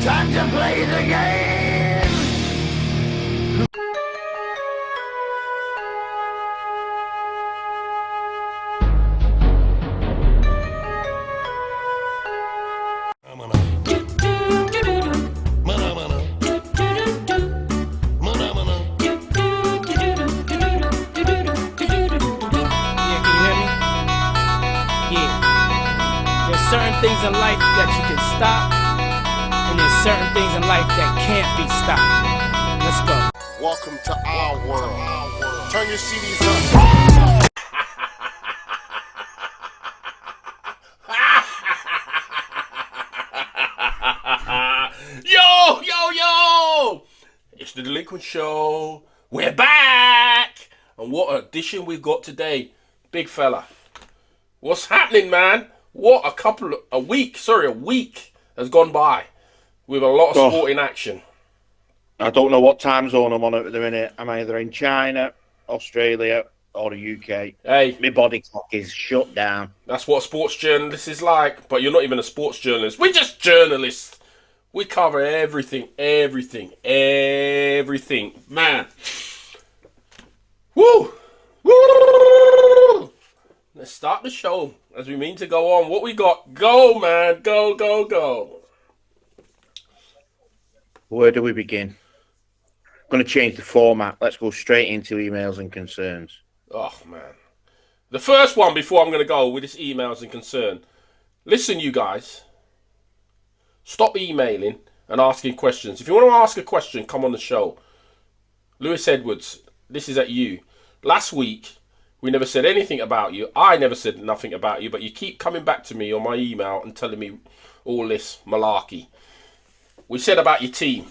Time to play the game! Certain things in life that you can stop, and there's certain things in life that can't be stopped. Let's go. Welcome to our world. Turn your CDs up. Yo! It's the Delinquent Show. We're back! And what an edition we've got today. Big fella. What's happening, man? What a week has gone by with a lot of sport in action. I don't know what time zone I'm on at the minute. I'm either in China, Australia, or the UK. Hey, my body clock is shut down. That's what a sports journalist is like. But you're not even a sports journalist. We're just journalists. We cover everything. Man. Woo! Let's start the show as we mean to go on. What we got? Go, man. Go. Where do we begin? I'm going to change the format. Let's go straight into emails and concerns. Oh, man. The first one before I'm going to go with this emails and concern. Listen, you guys. Stop emailing and asking questions. If you want to ask a question, come on the show. Lewis Edwards, this is at you. Last week, we never said anything about you. I never said nothing about you, but you keep coming back to me on my email and telling me all this malarkey. We said about your team.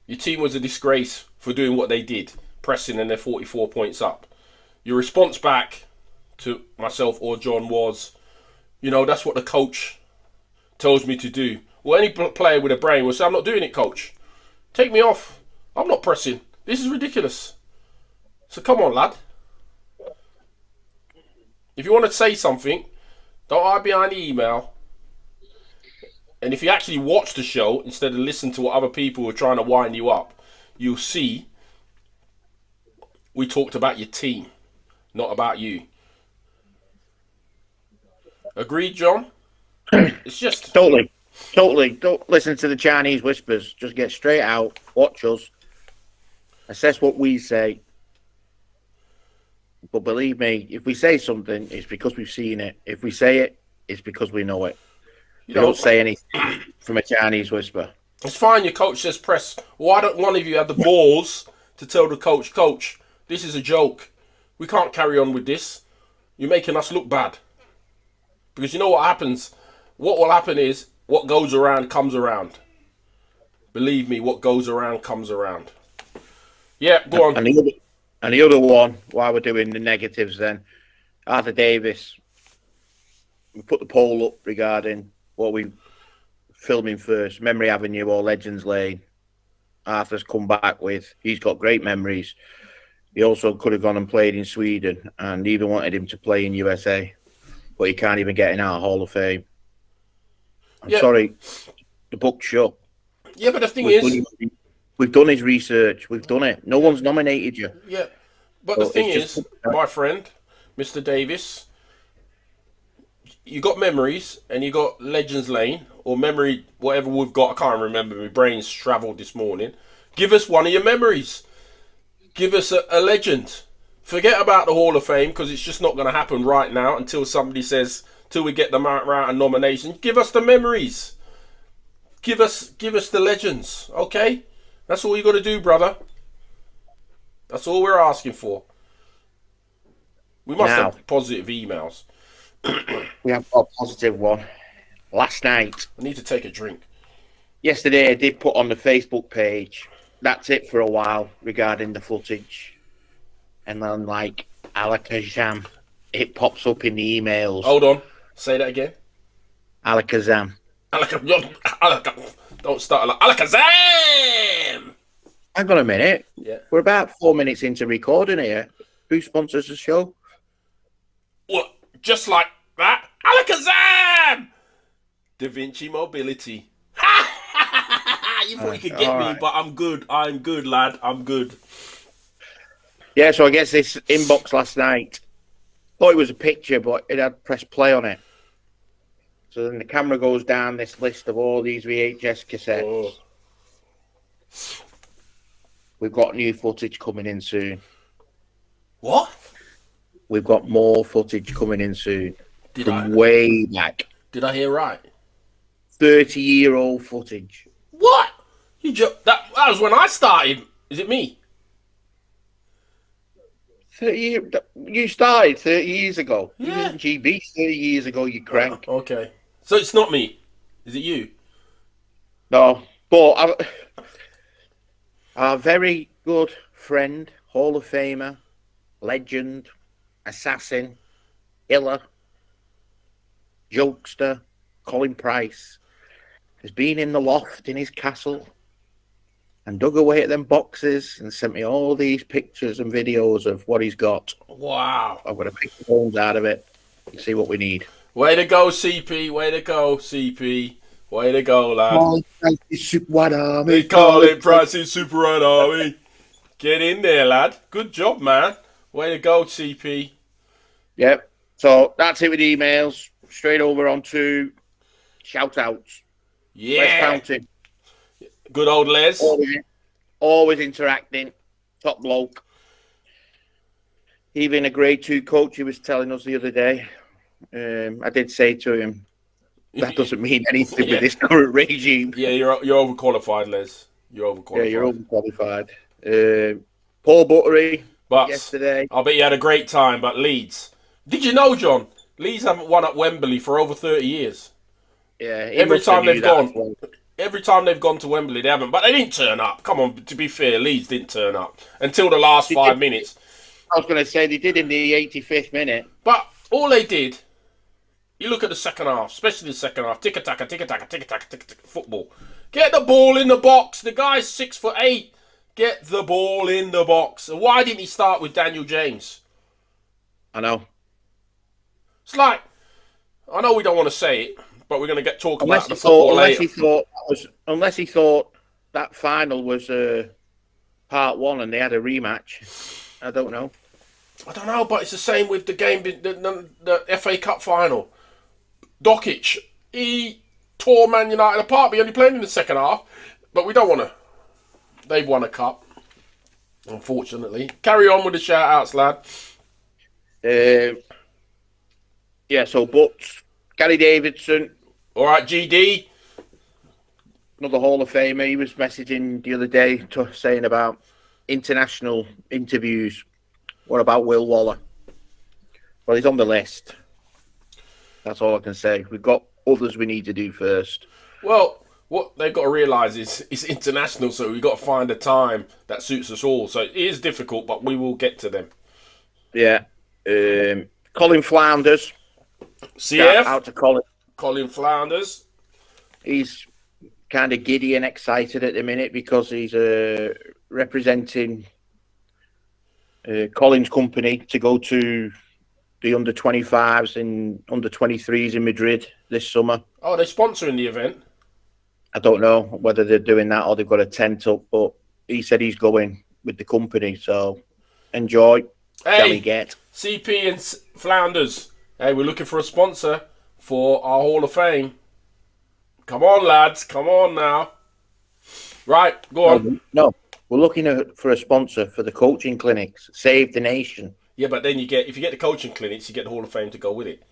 Your team was a disgrace for doing what they did, pressing and they're 44 points up. Your response back to myself or John was, that's what the coach tells me to do. Well, any player with a brain will say, I'm not doing it, coach. Take me off. I'm not pressing. This is ridiculous. So come on, lad. If you want to say something, don't hide behind the email. And if you actually watch the show instead of listen to what other people are trying to wind you up, you'll see we talked about your team, not about you. Agreed, John? It's just... Totally. Don't listen to the Chinese whispers. Just get straight out, watch us, assess what we say. But believe me, if we say something, it's because we've seen it. If we say it, it's because we know it. We don't say anything from a Chinese whisper. It's fine, your coach says press. Why don't one of you have the balls to tell the coach, Coach, this is a joke. We can't carry on with this. You're making us look bad. Because you know what happens? What will happen is, what goes around comes around. Believe me, what goes around comes around. Yeah, go on. And the other one, while we're doing the negatives then, Arthur Davis, we put the poll up regarding what we filming first, Memory Avenue or Legends Lane. Arthur's come back with, he's got great memories. He also could have gone and played in Sweden and even wanted him to play in USA, but he can't even get in our Hall of Fame. I'm sorry, the book's shut. Yeah, but the thing is... We've done his research. We've done it. No one's nominated you. Yeah. But the thing is, my friend, Mr. Davis, you got memories and you got Legends Lane or memory, whatever we've got. I can't remember. My brain's travelled this morning. Give us one of your memories. Give us a legend. Forget about the Hall of Fame because it's just not going to happen right now until somebody says, till we get the round of nomination. Give us the memories. Give us the legends. Okay? That's all you got to do, brother. That's all we're asking for. We must have positive emails. We have got a positive one. Last night. I need to take a drink. Yesterday, I did put on the Facebook page. That's it for a while regarding the footage. And then, like, Alakazam, it pops up in the emails. Hold on. Say that again. Alakazam. Don't start like Alakazam! Hang on a minute. Yeah. We're about 4 minutes into recording here. Who sponsors the show? What? Just like that? Alakazam! Da Vinci Mobility. Ha! You thought you could get me, but I'm good. I'm good, lad. I'm good. Yeah, so I guess this inbox last night, thought it was a picture, but it had press play on it. So then the camera goes down this list of all these VHS cassettes. Oh. We've got new footage coming in soon. What? We've got more footage coming in soon. Did from way back. Did I hear right? 30-year-old footage. What? That was when I started. Is it me? 30 you started 30 years ago. Yeah. You was in GB 30 years ago, you crank. Oh, okay. So it's not me. Is it you? No. But our very good friend, Hall of Famer, legend, assassin, killer, jokester, Colin Price, has been in the loft in his castle and dug away at them boxes and sent me all these pictures and videos of what he's got. Wow. I'm going to make the bones out of it and see what we need. Way to go, CP. Way to go, CP. Way to go, lad. Colin Price is Super White Army. They call it Price's Super Red Army. Get in there, lad. Good job, man. Way to go, CP. Yep. So that's it with emails. Straight over onto shout-outs. Yeah. Les Fountain. Good old Les. Always interacting. Top bloke. Even a grade 2 coach, he was telling us the other day. I did say to him, that doesn't mean anything with this current regime. Yeah, you're overqualified, Les. You're overqualified. Yeah, you're overqualified. Paul Buttery yesterday. I bet you had a great time, but Leeds. Did you know, John? Leeds haven't won at Wembley for over 30 years. Yeah, every time they've gone to Wembley, they haven't. But they didn't turn up. Come on, to be fair, Leeds didn't turn up until the last 5 minutes. I was going to say they did in the 85th minute. But all they did, you look at the second half, especially the second half, tick-a-taka, tick-a-taka, tick-a-taka, tick-a-taka, football. Get the ball in the box. The guy's 6'8". Get the ball in the box. And why didn't he start with Daniel James? I know. It's like, I know we don't want to say it, but we're going to talk about the football later. Unless he thought that final was part one and they had a rematch. I don't know. I don't know, but it's the same with the game, the FA Cup final. Dokic, he tore Man United apart. We only played in the second half, but we don't want to. They've won a cup, unfortunately. Carry on with the shout-outs, lad. Yeah, so Butts, Gary Davidson. All right, GD. Another Hall of Famer. He was messaging the other day saying about international interviews. What about Will Waller? Well, he's on the list. That's all I can say. We've got others we need to do first. Well, what they've got to realise is it's international, so we've got to find a time that suits us all. So it is difficult, but we will get to them. Yeah. Colin Flounders. CF. Out to Colin. Colin Flounders. He's kind of giddy and excited at the minute because he's representing Colin's company to go to the under-25s and under-23s in Madrid this summer. Oh, they're sponsoring the event? I don't know whether they're doing that or they've got a tent up, but he said he's going with the company, so enjoy. Hey, shall we get? CP and Flounders. Hey, we're looking for a sponsor for our Hall of Fame. Come on, lads. Come on now. Right, go on. No, we're looking for a sponsor for the coaching clinics. Save the nation. Yeah, but then if you get the coaching clinics, you get the Hall of Fame to go with it.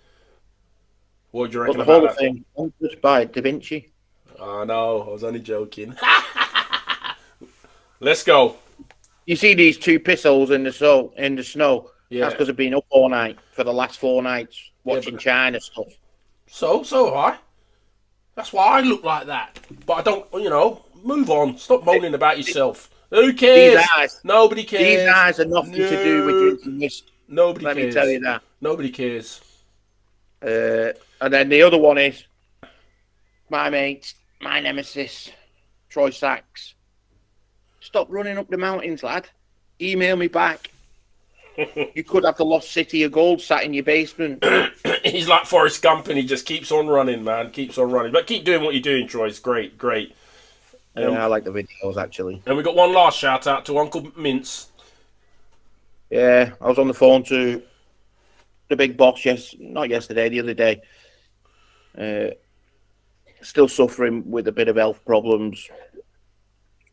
What do you reckon But the about Hall of that? Fame sponsored by Da Vinci. Oh, no, I was only joking. Let's go. You see these two piss holes in the snow. Yeah. That's because I've been up all night for the last 4 nights watching China stuff. So have I. That's why I look like that. But I don't, move on. Stop moaning about yourself. Who cares? Nobody cares. These eyes are nothing to do with drinking whiskey. Nobody cares. Let me tell you that. Nobody cares. And then the other one is my mate, my nemesis, Troy Sachs. Stop running up the mountains, lad. Email me back. You could have the lost city of gold sat in your basement. He's like Forrest Gump and he just keeps on running, man. Keeps on running. But keep doing what you're doing, Troy. It's great. I like the videos, actually. And we got one last shout out to Uncle Mince. Yeah, I was on the phone to the big boss, not yesterday, the other day. Still suffering with a bit of health problems.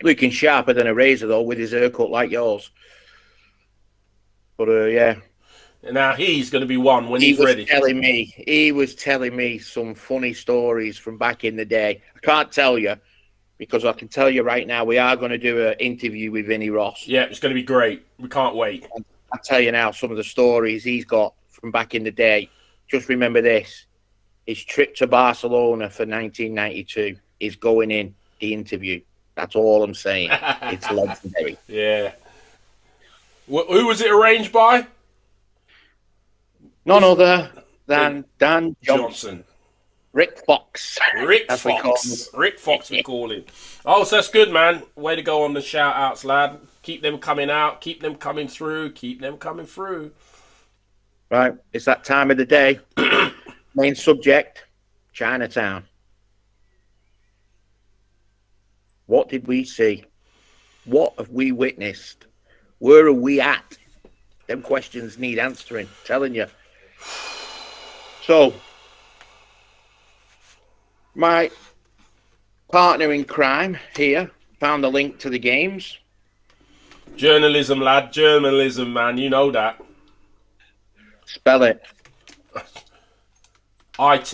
Looking sharper than a razor, though, with his haircut like yours. But, yeah. And now he's going to be one when he's ready. He was telling me some funny stories from back in the day. I can't tell you, because I can tell you right now, we are going to do an interview with Vinnie Ross. Yeah, it's going to be great. We can't wait. I'll tell you now some of the stories he's got from back in the day. Just remember this. His trip to Barcelona for 1992 is going in the interview. That's all I'm saying. It's legendary. Yeah. Who was it arranged by? None other than Dan Johnson. Rick Fox. Rick Fox, we call him. Oh, so that's good, man. Way to go on the shout-outs, lad. Keep them coming out. Keep them coming through. Keep them coming through. Right. It's that time of the day. Main subject, Chinatown. What did we see? What have we witnessed? Where are we at? Them questions need answering. Telling you. So, my partner in crime here found the link to the games. Journalism, lad. Journalism, man. You know that. Spell it. IT.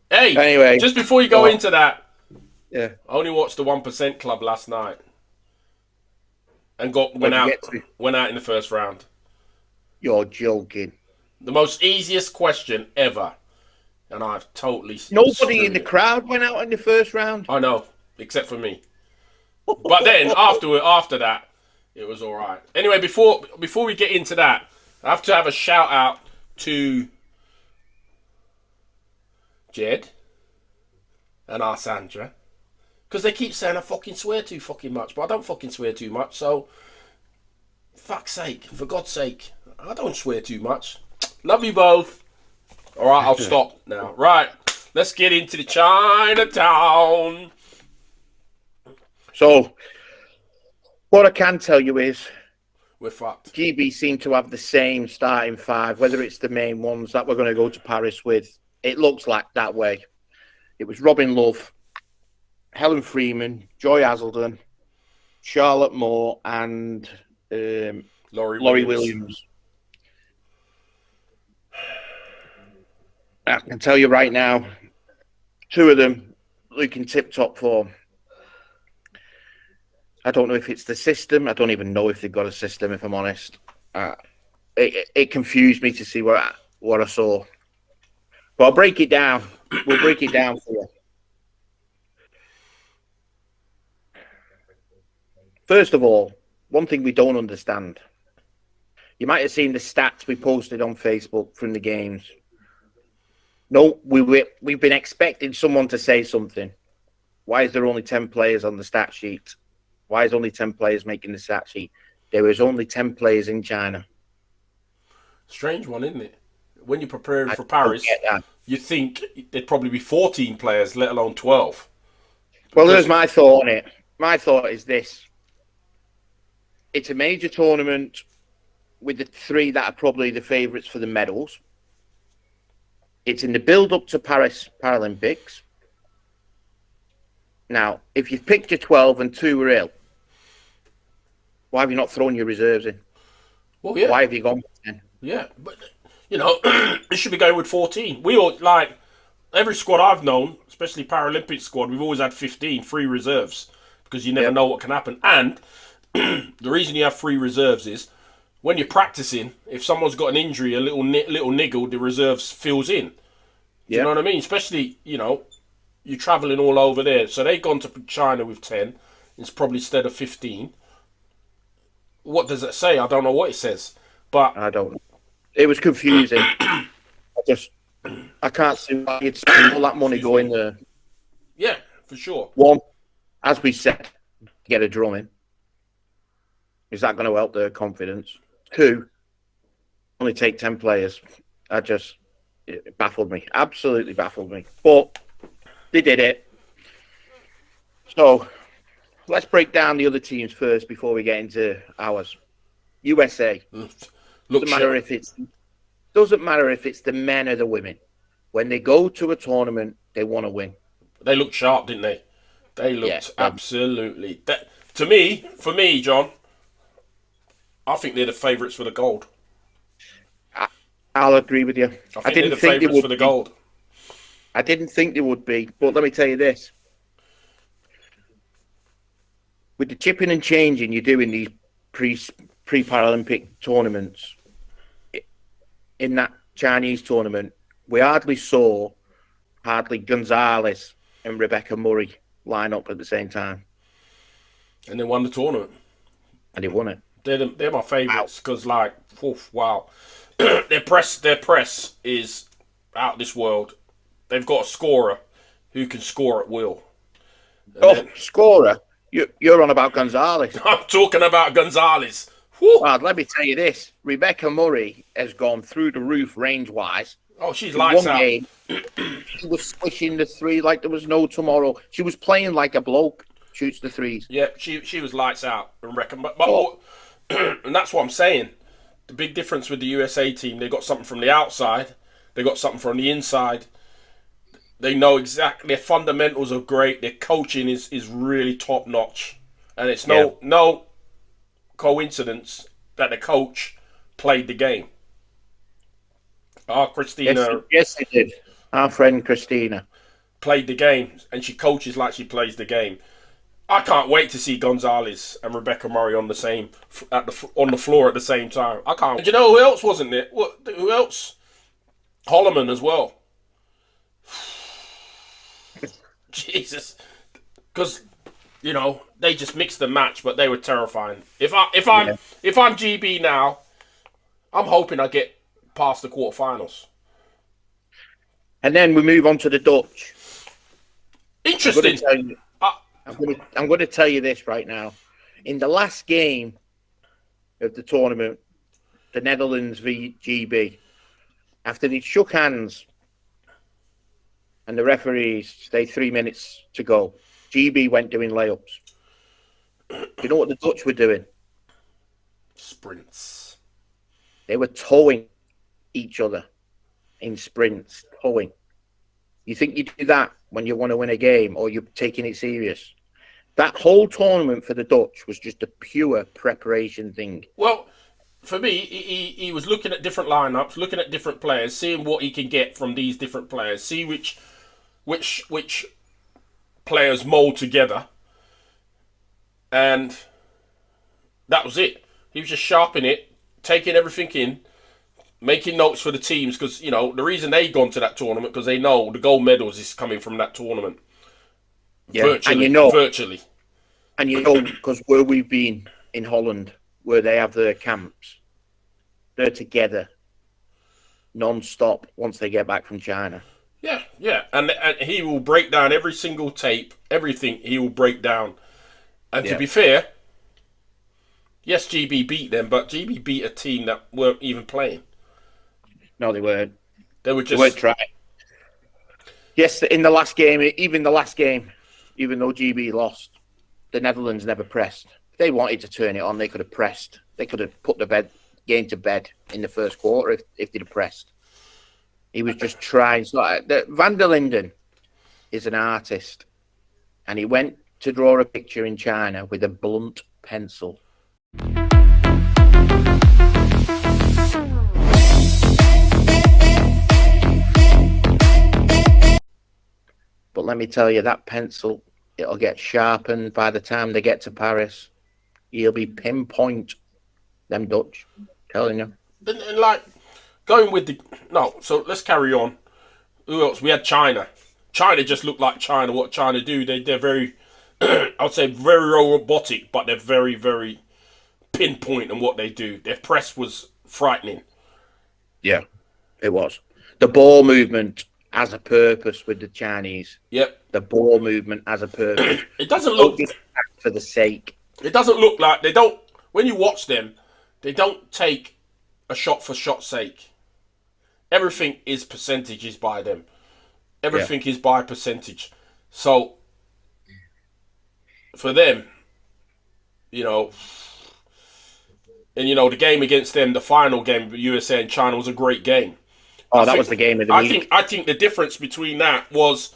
Hey, anyway, just before you go into that, yeah, I only watched the 1% Club last night and went out in the first round. You're joking. The most easiest question ever, and I've totally. Nobody in the crowd went out in the first round. I know, except for me. But then after that, it was all right. Anyway, before we get into that, I have to have a shout out to Jed and our Sandra, because they keep saying I fucking swear too fucking much, but I don't fucking swear too much. So, fuck's sake, for God's sake, I don't swear too much. Love you both. All right, I'll stop now. Right, let's get into the Chinatown. So, what I can tell you is, we're fucked. GB seem to have the same starting five, whether it's the main ones that we're going to go to Paris with. It looks like that way. It was Robin Love, Helen Freeman, Joy Hazelden, Charlotte Moore, and Laurie Williams. I can tell you right now, two of them looking tip-top form. I don't know if it's the system. I don't even know if they've got a system, if I'm honest. It confused me to see what I saw. But I'll break it down. We'll break it down for you. First of all, one thing we don't understand. You might have seen the stats we posted on Facebook from the games. No, we've been expecting someone to say something. Why is there only 10 players on the stat sheet? Why is only 10 players making the stat sheet? There was only 10 players in China. Strange one, isn't it? When you're preparing for Paris, you think there'd probably be 14 players, let alone 12. Well, there's my thought on it. My thought is this. It's a major tournament with the three that are probably the favourites for the medals. It's in the build-up to Paris Paralympics. Now, if you've picked your 12 and two were ill, why have you not thrown your reserves in? Well, yeah. Why have you gone with 10? Yeah, but, you know, it should be going with 14. We all, like, every squad I've known, especially Paralympic squad, we've always had 15 free reserves because you never know what can happen. And the reason you have free reserves is when you're practicing, if someone's got an injury, a little niggle, the reserves fills in. Do you know what I mean? Especially, you know, you're travelling all over there. So they've gone to China with 10. It's probably instead of 15. What does it say? I don't know what it says. But I don't know. It was confusing. I can't see why you'd spend all that money going there. Yeah, for sure. One, as we said, get a drum in. Is that going to help their confidence? Two, only take 10 players. It baffled me. Absolutely baffled me. But they did it. So let's break down the other teams first before we get into ours. USA. Look, Doesn't matter if it's the men or the women. When they go to a tournament, they want to win. they looked sharp, didn't they? They looked Yeah. absolutely. For me, John, I think they're the favourites for the gold. I'll agree with you. I think they're the favourites for the gold. I didn't think they would be, but let me tell you this. With the chipping and changing you do in these pre-Paralympic tournaments, in that Chinese tournament, we hardly saw Gonzalez and Rebecca Murray line up at the same time. And they won the tournament. And they won it. They're my favourites because, like, wow. their press is out of this world. They've got a scorer who can score at will. Scorer? You're on about Gonzalez. I'm talking about Gonzalez. Well, let me tell you this. Rebecca Murray has gone through the roof range-wise. Oh, she's lights out. Game, she was squishing the three like there was no tomorrow. She was playing like a bloke shoots the threes. Yeah, she was lights out, I reckon. But and that's what I'm saying. The big difference with the USA team, they got something from the outside. They got something from the inside. They know exactly. Their fundamentals are great. Their coaching is really top notch, and it's no coincidence that the coach played the game. Christina. Yes, he did. Our friend Christina played the game, and she coaches like she plays the game. I can't wait to see Gonzalez and Rebecca Murray on the floor at the same time. I can't. And you know who else wasn't it? Who else? Holloman as well. Jesus, because they just mixed the match, but they were terrifying. If I'm GB now, I'm hoping I get past the quarterfinals. And then we move on to the Dutch. Interesting. I'm going to tell you this right now. In the last game of the tournament, the Netherlands v GB, after they shook hands and the referees say 3 minutes to go, GB went doing layups. You know what the Dutch were doing? Sprints. They were towing each other in sprints, towing. You think you do that when you want to win a game or you're taking it serious? That whole tournament for the Dutch was just a pure preparation thing. Well, for me, he was looking at different lineups, looking at different players, seeing what he can get from these different players, see which players mold together, and that was it. He was just sharpening it, taking everything in, making notes for the teams, because the reason they gone to that tournament because they know the gold medals is coming from that tournament. Yeah, virtually. And because where we've been in Holland, where they have their camps, they're together non-stop once they get back from China. Yeah, and he will break down every single tape, everything he will break down. And to be fair, yes, GB beat them, but GB beat a team that weren't even playing. No, they weren't. They were weren't trying. Yes, in the last game, even though GB lost, the Netherlands never pressed. If they wanted to turn it on, they could have pressed. They could have put the game to bed in the first quarter if they'd have pressed. He was just trying. Van der Linden is an artist, and he went to draw a picture in China with a blunt pencil. But let me tell you, that pencil, it'll get sharpened by the time they get to Paris. He'll be pinpoint. Them Dutch, telling you. And like, going with so let's carry on. Who else? We had China. China just looked like China. What China do? They're very, I would say, very robotic, but they're very, very pinpoint in what they do. Their press was frightening. Yeah, it was. The ball movement has a purpose with the Chinese. Yep. The ball movement has a purpose. It doesn't look for the sake. It doesn't look like they don't. When you watch them, they don't take a shot for shot's sake. Everything is percentages by them. Everything is by percentage. So for them, you know, and the game against them, the final game, USA and China, was a great game. Oh, that was the game of the week. I think the difference between that was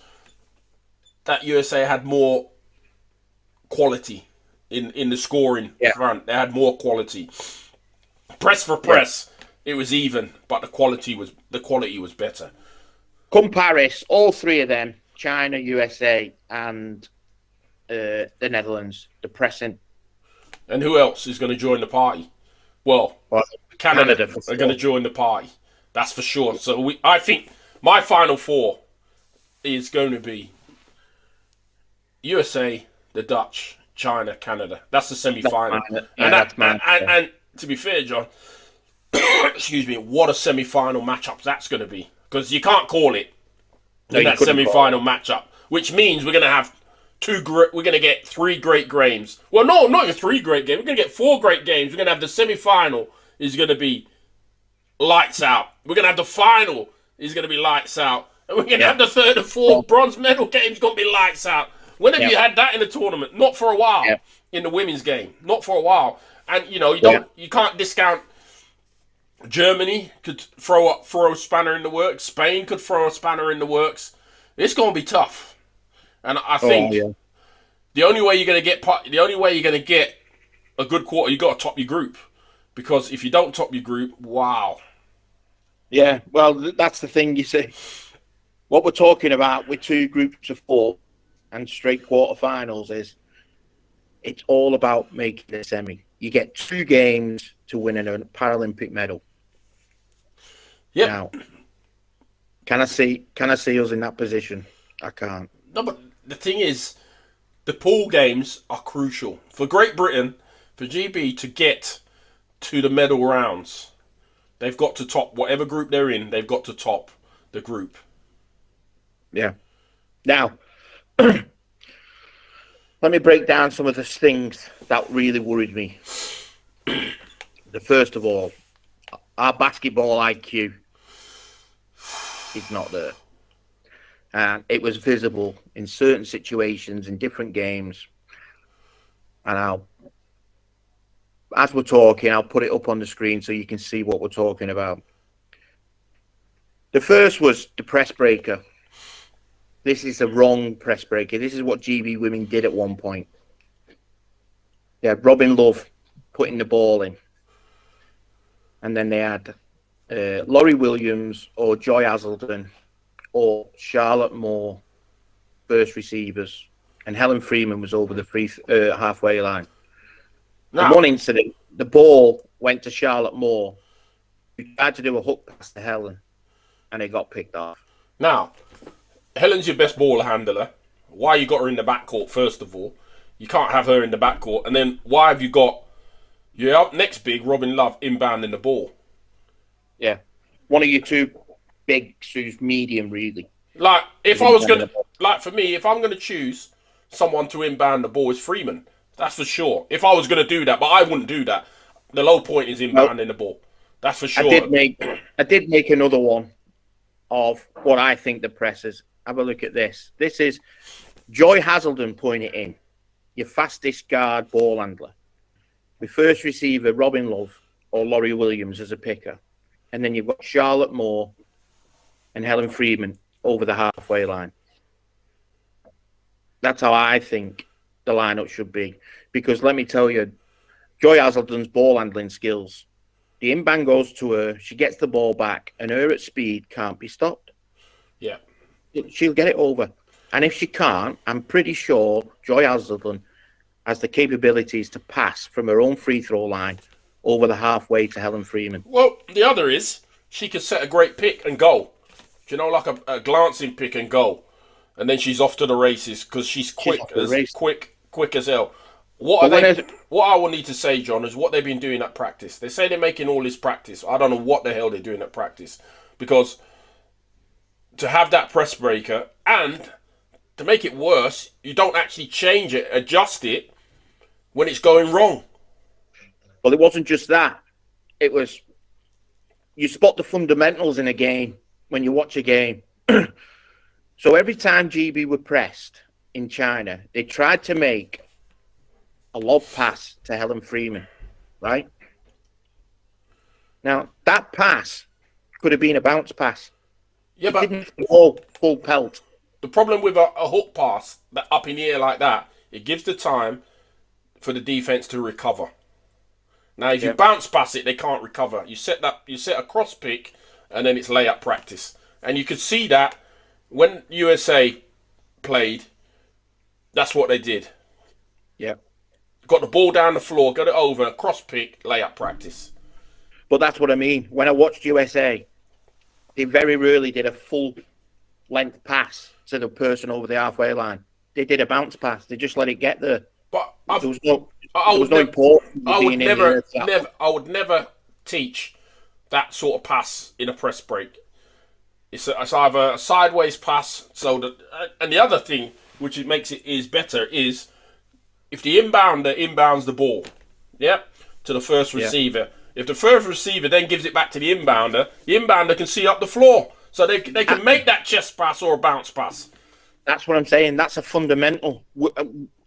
that USA had more quality in the scoring front. They had more quality. Press for press, it was even, but the quality was better. Come Paris, all three of them, China, USA, and the Netherlands, the pressing. And who else is going to join the party? Well, Canada are going to join the party. That's for sure. So I think my final four is going to be USA, the Dutch, China, Canada. That's the semi-final. And to be fair, John, excuse me, what a semi-final matchup that's going to be. Because you can't call it in that semi-final matchup. Which means we're going to have we're going to get 3 great games. Well, no, not even 3 great games. We're going to get 4 great games. We're going to have the semi-final is going to be lights out. We're going to have the final is going to be lights out. And we're going to have the 3rd and 4th bronze medal games going to be lights out. When have you had that in the tournament? Not for a while. In the women's game. Not for a while. And, you can't discount Germany could throw a spanner in the works. Spain could throw a spanner in the works. It's going to be tough. And I think the only way you're going to get a good quarter, you got to top your group. Because if you don't top your group, wow. Yeah, well, that's the thing, you see. What we're talking about with 2 groups of 4 and straight quarterfinals is it's all about making the semi. You get 2 games to win a Paralympic medal. Yeah. Now, can I see us in that position? I can't. No, but the thing is, the pool games are crucial for Great Britain, for GB to get to the medal rounds. They've got to top whatever group they're in. They've got to top the group. Yeah. Now, let me break down some of the things that really worried me. The first of all, our basketball IQ is not there. And it was visible in certain situations, in different games. And as we're talking, I'll put it up on the screen so you can see what we're talking about. The first was the press breaker. This is the wrong press breaker. This is what GB women did at one point. They had Robin Love putting the ball in. And then they had Laurie Williams or Joy Hazelden or Charlotte Moore, first receivers. And Helen Freeman was over the halfway line. In one incident, the ball went to Charlotte Moore, who tried to do a hook pass to Helen, and it got picked off. Now, Helen's your best ball handler. Why you got her in the backcourt, first of all? You can't have her in the backcourt. And then why have you got your next big, Robin Love, inbounding the ball? Yeah. One of your 2 bigs who's medium, really. Like, if I was going to, like for me, if I'm going to choose someone to inbound the ball, it's Freeman. That's for sure. If I was going to do that, but I wouldn't do that. The low point is inbounding the ball. That's for sure. I did make another one of what I think the press is. Have a look at this. This is Joy Hazelden putting it in. Your fastest guard ball handler. With first receiver, Robin Love or Laurie Williams as a picker. And then you've got Charlotte Moore and Helen Freeman over the halfway line. That's how I think the lineup should be. Because let me tell you, Joy Hazelden's ball handling skills, the inbound goes to her, she gets the ball back, and her at speed can't be stopped. Yeah. She'll get it over. And if she can't, I'm pretty sure Joy Hazelden has the capabilities to pass from her own free throw line over the halfway to Helen Freeman. Well, the other is she could set a great pick and go. Do you know, like a glancing pick and go. And then she's off to the races because she's quick as hell. What I will need to say, John, is what they've been doing at practice. They say they're making all this practice. I don't know what the hell they're doing at practice. Because to have that press breaker and to make it worse, you don't actually change it, adjust it when it's going wrong. Well, it wasn't just that. It was, you spot the fundamentals in a game when you watch a game. So every time GB were pressed in China, they tried to make a lob pass to Helen Freeman, right? Now, that pass could have been a bounce pass. Yeah, It but didn't go full pelt. the problem with a hook pass that up in the air like that, it gives the time for the defense to recover. Now, if you bounce pass it, they can't recover. You set a cross pick, and then it's layup practice. And you could see that when USA played, that's what they did. Yeah. Got the ball down the floor, got it over, cross pick, layup practice. But that's what I mean. When I watched USA, they very rarely did a full length pass to the person over the halfway line. They did a bounce pass. They just let it get there. But There was no I would never teach that sort of pass in a press break. It's either a sideways pass, and the other thing which it makes it is better is if the inbounder inbounds the ball, to the first receiver. If the first receiver then gives it back to the inbounder can see up the floor, so they can make that chest pass or a bounce pass. That's what I'm saying. That's a fundamental.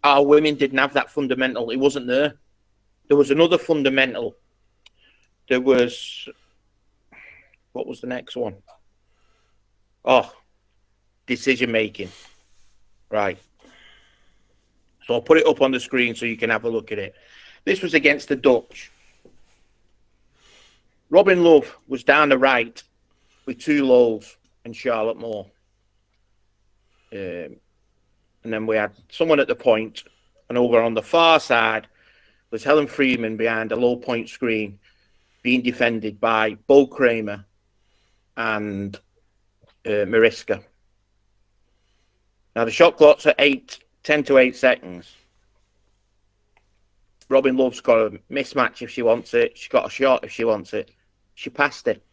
Our women didn't have that fundamental. It wasn't there. There was another fundamental. There was... What was the next one? Oh, decision making. Right. So I'll put it up on the screen so you can have a look at it. This was against the Dutch. Robin Love was down the right with two lows and Charlotte Moore. And then we had someone at the point, and over on the far side was Helen Freeman behind a low point screen being defended by Bo Kramer and Mariska. Now the shot clock's at 10 to 8 seconds. Robin Love's got a mismatch if she wants it. She's got a shot if she wants it. She passed it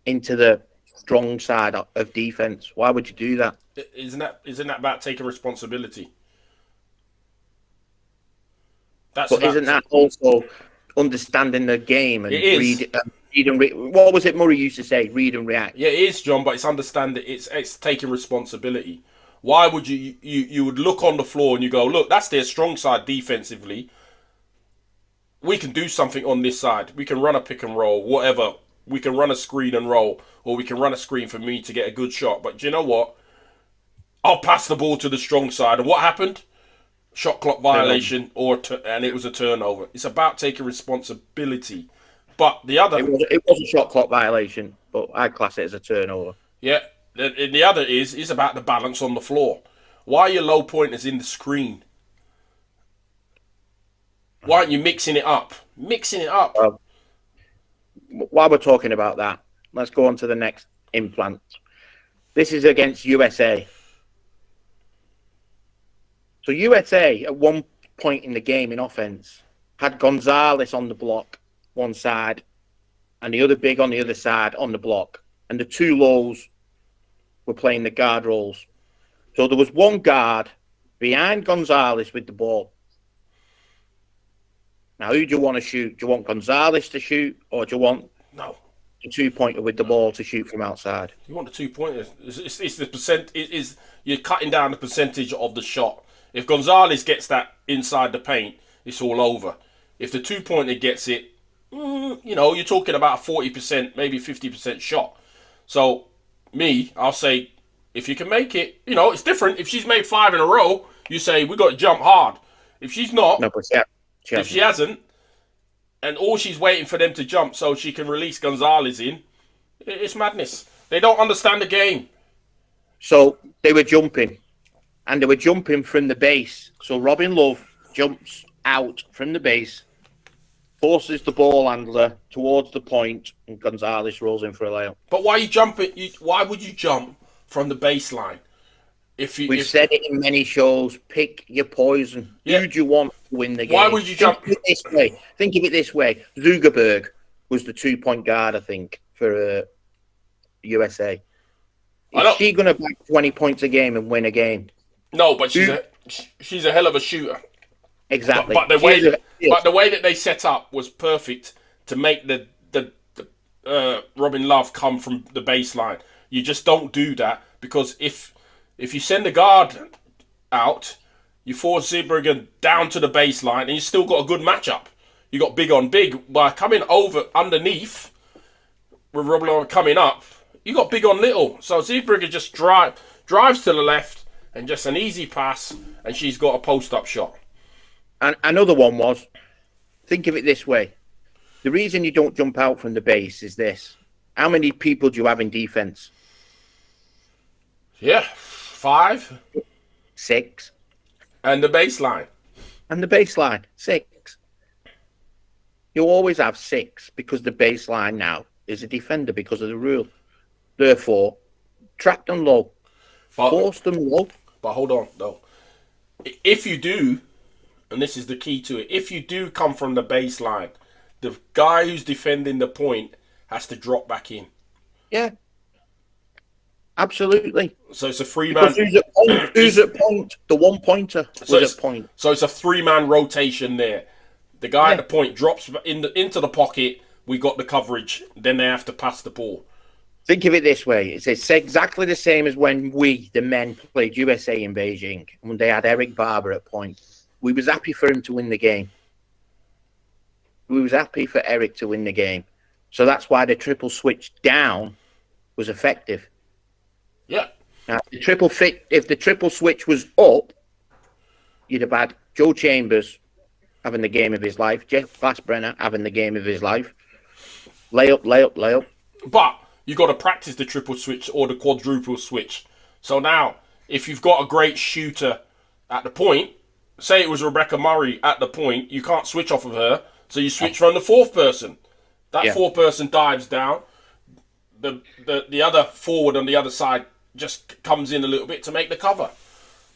into the strong side of defense. Why would you do that? Isn't that about taking responsibility? Isn't that also understanding the game and it is. read and what was it Murray used to say? Read and react. Yeah, it is, John, but it's understanding. It's taking responsibility. Why would you would look on the floor and you go, look, that's their strong side defensively. We can do something on this side. We can run a pick and roll, whatever. We can run a screen and roll, or we can run a screen for me to get a good shot. But do you know what? I'll pass the ball to the strong side. And what happened? Shot clock violation, and it was a turnover. It's about taking responsibility. But the other... It was a shot clock violation, but I class it as a turnover. Yeah. The other is about the balance on the floor. Why are your low pointers in the screen? Why aren't you mixing it up? Well, while we're talking about that, let's go on to the next implant. This is against USA. So USA, at one point in the game in offense, had Gonzalez on the block, one side, and the other big on the other side on the block. And the two lows were playing the guard roles. So there was one guard behind Gonzalez with the ball. Now, who do you want to shoot? Do you want Gonzalez to shoot, or do you want the two-pointer with the ball to shoot from outside? You want the two-pointer. It's the percent. You're cutting down the percentage of the shot. If Gonzalez gets that inside the paint, it's all over. If the two-pointer gets it, you're talking about a 40%, maybe 50% shot. So, I'll say, if you can make it, it's different. If she's made 5 in a row, you say, we got to jump hard. If she's not... No, but if she hasn't, and all she's waiting for them to jump so she can release Gonzalez in, it's madness. They don't understand the game. So they were jumping, and they were jumping from the base. So Robin Love jumps out from the base, forces the ball handler towards the point, and Gonzalez rolls in for a layup. But why are you jumping? Why would you jump from the baseline? We've said it in many shows. Pick your poison. Yeah. Who do you want to win the game? Why would you jump? Think of it this way. Zuckerberg was the 2-point guard, I think, for USA. Is she going to back 20 points a game and win a game? No, but she's a hell of a shooter. Exactly. But the way that they set up was perfect to make the Robin Love come from the baseline. You just don't do that, because if you send the guard out, You force Zebra down to the baseline, and you still got a good matchup. You got big on big. By coming over underneath, with Robin coming up, you got big on little. So Zebra just drives to the left, and just an easy pass, and she's got a post-up shot. And another one was, think of it this way. The reason you don't jump out from the base is this. How many people do you have in defense? Yeah, 5. 6. And the baseline. And the baseline, 6. You always have 6 because the baseline now is a defender because of the rule. Therefore, trap them low. Force them low. But hold on, though. If you do, and this is the key to it, if you do come from the baseline, the guy who's defending the point has to drop back in. Yeah. Absolutely. So it's a 3-man. Who's at point? The 1-pointer was at point. So it's a 3-man rotation there. The guy at the point drops into the pocket. We got the coverage. Then they have to pass the ball. Think of it this way. It's exactly the same as when we, the men, played USA in Beijing. When they had Eric Barber at point. We was happy for him to win the game. We was happy for Eric to win the game. So that's why the triple switch down was effective. Yeah. Now, if the triple switch was up, you'd have had Joe Chambers having the game of his life, Jeff Glassbrenner having the game of his life. Layup, layup, layup. But you got to practice the triple switch or the quadruple switch. So now, if you've got a great shooter at the point, say it was Rebecca Murray at the point, you can't switch off of her, so you switch from the 4th person. That 4th person dives down. The other forward on the other side just comes in a little bit to make the cover.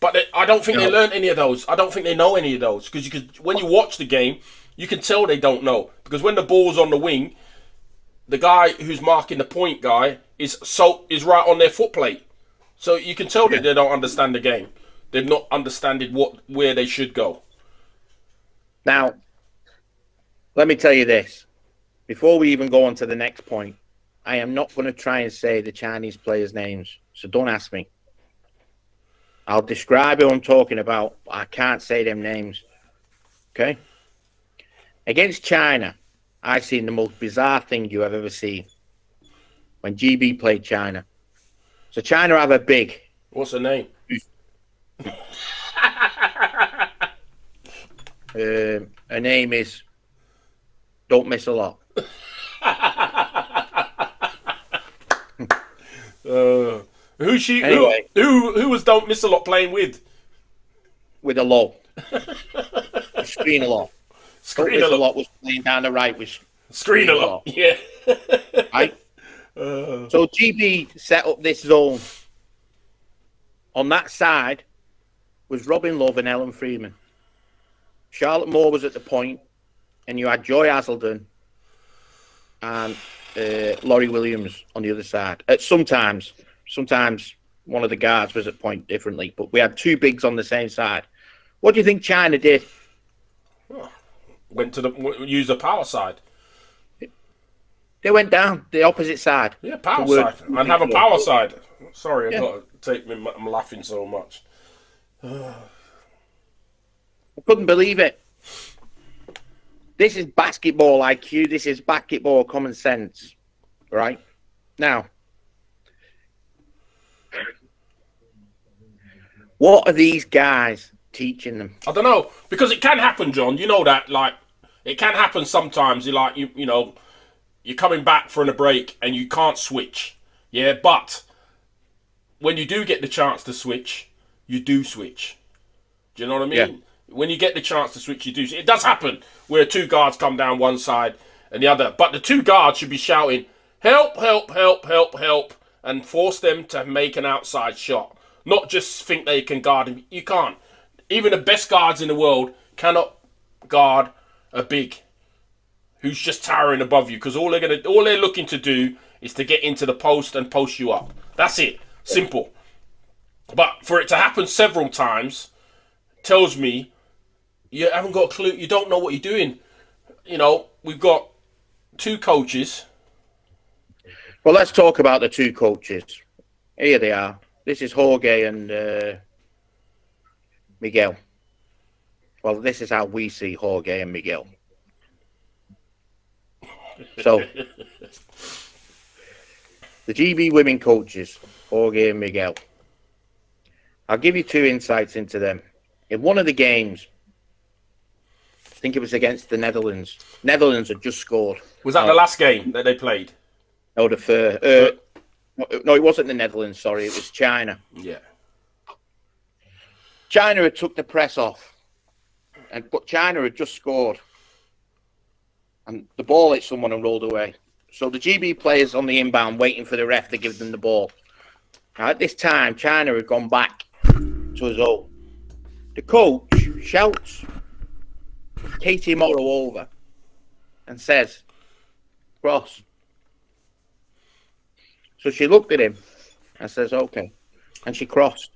But I don't think they learned any of those. I don't think they know any of those. Because when you watch the game, you can tell they don't know. Because when the ball's on the wing, the guy who's marking the point guy is right on their foot plate. So you can tell that they don't understand the game. They've not understood where they should go. Now, let me tell you this. Before we even go on to the next point, I am not going to try and say the Chinese players' names. So don't ask me. I'll describe who I'm talking about. But I can't say them names. Okay? Against China, I've seen the most bizarre thing you have ever seen. When GB played China. So China have a big. What's her name? Her name is Don't Miss a Lot. Who's she? Anyway. Who was Don't Miss a Lot playing with? With a low. Screen a lot. Screen a lot was playing down the right with Screen a lot. Yeah. Right? So GB set up this zone. On that side was Robin Love and Ellen Freeman. Charlotte Moore was at the point, and you had Joy Hazelden and Laurie Williams on the other side. Sometimes one of the guards was at point differently, but we had 2 bigs on the same side. What do you think China did? Use the power side. They went down the opposite side. Yeah, power side. And have a power side. Sorry, I've got to take me. I'm laughing so much. I couldn't believe it. This is basketball IQ. This is basketball common sense. Right? Now, what are these guys teaching them? I don't know. Because it can happen, John. You know that. Like, it can happen sometimes. You're coming back from a break and you can't switch. Yeah, but when you do get the chance to switch, you do switch. Do you know what I mean? Yeah. When you get the chance to switch, you do. It does happen where 2 guards come down one side and the other. But the 2 guards should be shouting, help, help, help, help, help, and force them to make an outside shot. Not just think they can guard him. You can't. Even the best guards in the world cannot guard a big who's just towering above you, because all they're looking to do is to get into the post and post you up. That's it. Simple. But for it to happen several times tells me you haven't got a clue. You don't know what you're doing. We've got 2 coaches. Well, let's talk about the 2 coaches. Here they are. This is Jorge and Miguel. Well, this is how we see Jorge and Miguel. So, the GB women coaches, Jorge and Miguel. I'll give you 2 insights into them. In one of the games, I think it was against the Netherlands. Netherlands had just scored. Was that the last game that they played? No, no, it wasn't the Netherlands, sorry. It was China. Yeah. China had took the press off, but China had just scored. And the ball hit someone and rolled away. So the GB players on the inbound waiting for the ref to give them the ball. Now, at this time, China had gone back to a zone. The coach shouts Katie Morrow over and says, cross. So she looked at him and says, okay. And she crossed.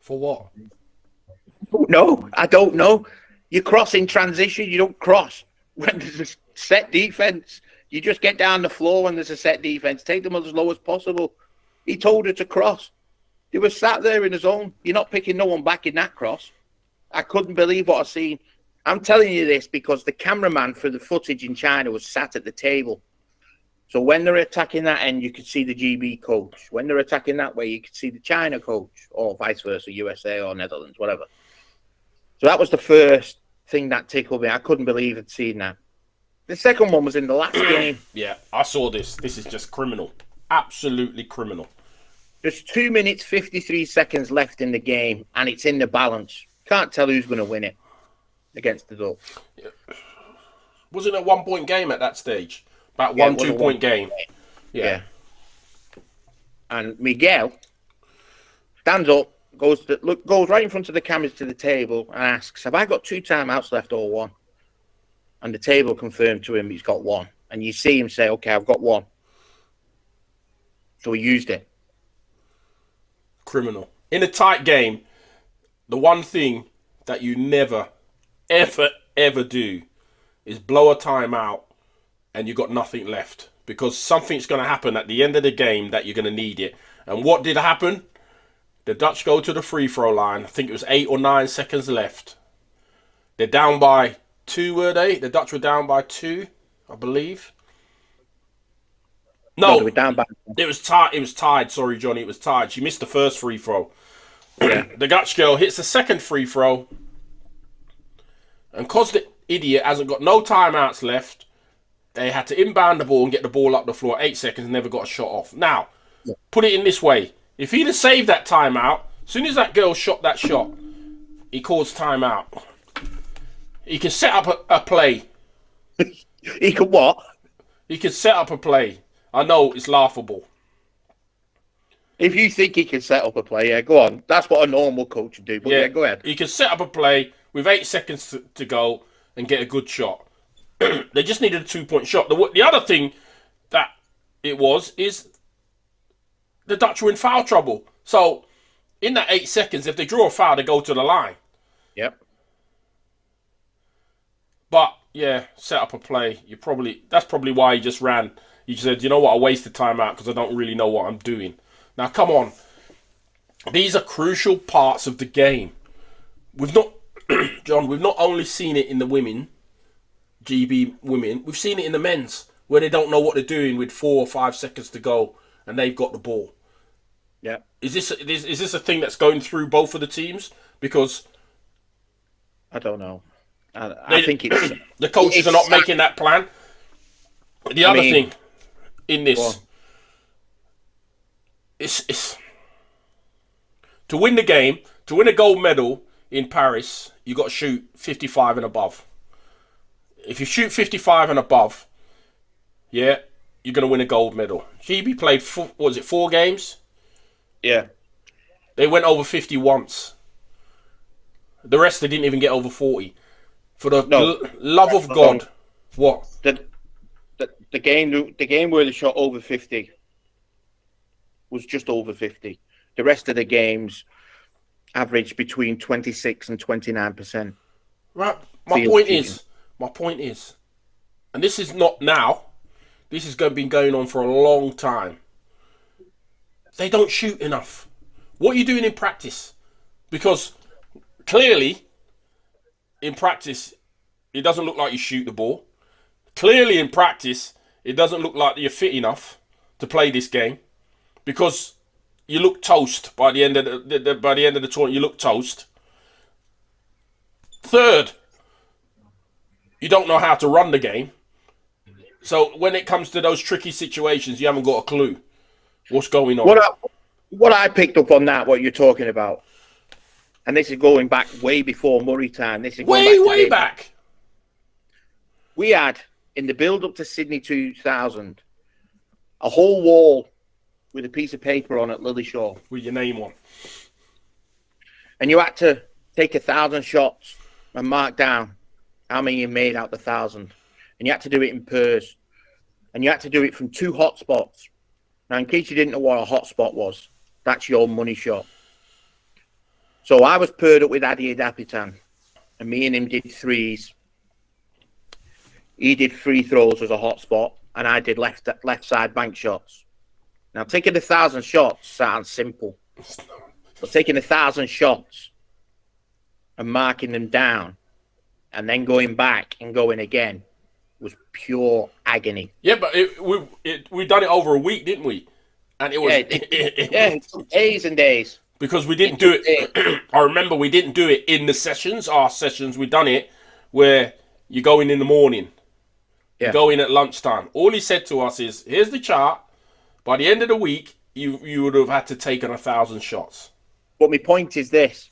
For what? No, I don't know. You cross in transition. You don't cross when there's a set defense. You just get down the floor when there's a set defense. Take them as low as possible. He told her to cross. They were sat there in the zone. You're not picking no one back in that cross. I couldn't believe what I seen. I'm telling you this because the cameraman for the footage in China was sat at the table. So when they're attacking that end, you could see the GB coach. When they're attacking that way, you could see the China coach, or vice versa, USA or Netherlands, whatever. So that was the first thing that tickled me. I couldn't believe I'd seen that. The second one was in the last game. Yeah, I saw this. This is just criminal. Absolutely criminal. There's 2 minutes, 53 seconds left in the game, and it's in the balance. Can't tell who's going to win it against the Ducks. Yeah. Wasn't it a 1-point game at that stage? About 1-2 point game. Yeah. And Miguel stands up, goes right in front of the cameras to the table and asks, have I got 2 timeouts left or 1? And the table confirmed to him he's got 1. And you see him say, okay, I've got 1. So he used it. Criminal. In a tight game, the one thing that you never, ever do is blow a timeout and you've got nothing left. Because something's going to happen at the end of the game that you're going to need it. And what did happen? The Dutch go to the free throw line. I think it was 8 or 9 seconds left. They're down by 2, were they? The Dutch were down by 2, I believe. No, they were down by... It was tied. It was tied. Sorry, Johnny. It was tied. She missed the first free throw. Yeah. The Dutch girl hits the second free throw. And because the idiot hasn't got no timeouts left, they had to inbound the ball and get the ball up the floor. 8 seconds, never got a shot off. Now, put it in this way. If he'd have saved that timeout, as soon as that girl shot that shot, he calls timeout. He can set up a play. He could what? He can set up a play. I know it's laughable. If you think he can set up a play, yeah, go on. That's what a normal coach would do. But yeah, go ahead. He can set up a play with 8 seconds to go and get a good shot. They just needed a 2-point shot. The other thing that it is the Dutch were in foul trouble. So in that 8 seconds, if they draw a foul, they go to the line. Yep. But yeah, set up a play. That's probably why he just ran. He said, you know what, I wasted time out because I don't really know what I'm doing. Now, come on. These are crucial parts of the game. John, we've not only seen it in the women, GB women, we've seen it in the men's, where they don't know what they're doing with 4 or 5 seconds to go and they've got the ball. Yeah. Is this a thing that's going through both of the teams? Because I don't know. I think it's... the coaches are not making that plan. The other thing in this... It's to win the game, to win a gold medal in Paris, you got to shoot 55 and above. If you shoot 55 and above, yeah, you're going to win a gold medal. GB played 4 games? Yeah. They went over 50 once. The rest they didn't even get over 40. For the love of God, what? The game where they shot over 50 was just over 50. The rest of the games averaged between 26 and 29%. Right. My point is, and this is not now, this has been going on for a long time. They don't shoot enough. What are you doing in practice? Because clearly, in practice, it doesn't look like you shoot the ball. Clearly, in practice, it doesn't look like you're fit enough to play this game, because you look toast by the end of the tournament. You look toast. Third, you don't know how to run the game. So when it comes to those tricky situations, you haven't got a clue what's going on. What I picked up on that, what you're talking about, and this is going back way before Murray time. This is going way back. We had, in the build-up to Sydney 2000, a whole wall with a piece of paper on at Lillyshaw. With your name on. And you had to take 1,000 shots and mark down how many you made out the 1,000. And you had to do it in pairs. And you had to do it from 2 hotspots. Now, in case you didn't know what a hotspot was, that's your money shot. So I was paired up with I.W.B.Delinquents, and me and him did threes. He did free throws as a hotspot, and I did left side bank shots. Now, taking 1,000 shots sounds simple, but taking 1,000 shots and marking them down and then going back and going again was pure agony. Yeah, but we done it over a week, didn't we? And it was it took days and days. Because we didn't do it. I remember we didn't do it in the sessions. Our sessions, we done it where you go in the morning. Yeah. You go in at lunchtime. All he said to us is, here's the chart. By the end of the week, you would have had to take 1,000 shots. But my point is this.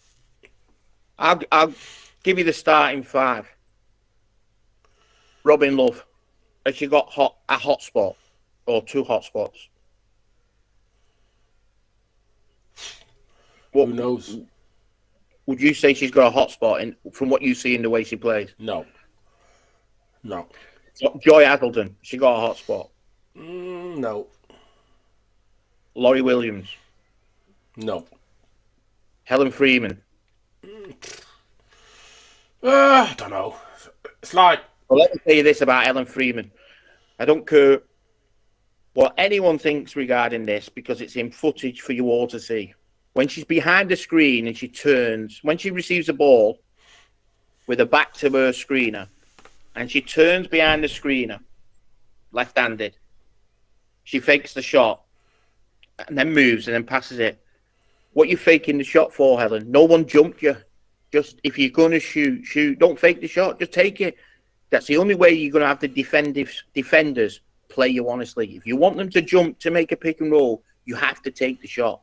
I'll give you the starting 5. Robin Love. Has she got a hotspot or 2 hotspots? Who knows? Would you say she's got a hotspot from what you see in the way she plays? No. Joy Hazelden, she got a hotspot. No. Laurie Williams. No. Helen Freeman. I don't know. It's like... Well, let me tell you this about Helen Freeman. I don't care what anyone thinks regarding this, because it's in footage for you all to see. When she's behind the screen and she turns, when she receives a ball with her back to her screener, and she turns behind the screener, left-handed, she fakes the shot and then moves and then passes it. What are you faking the shot for, Helen? No one jumped you. Just, if you're going to shoot. Don't fake the shot. Just take it. That's the only way you're going to have the defenders play you honestly. If you want them to jump to make a pick and roll, you have to take the shot.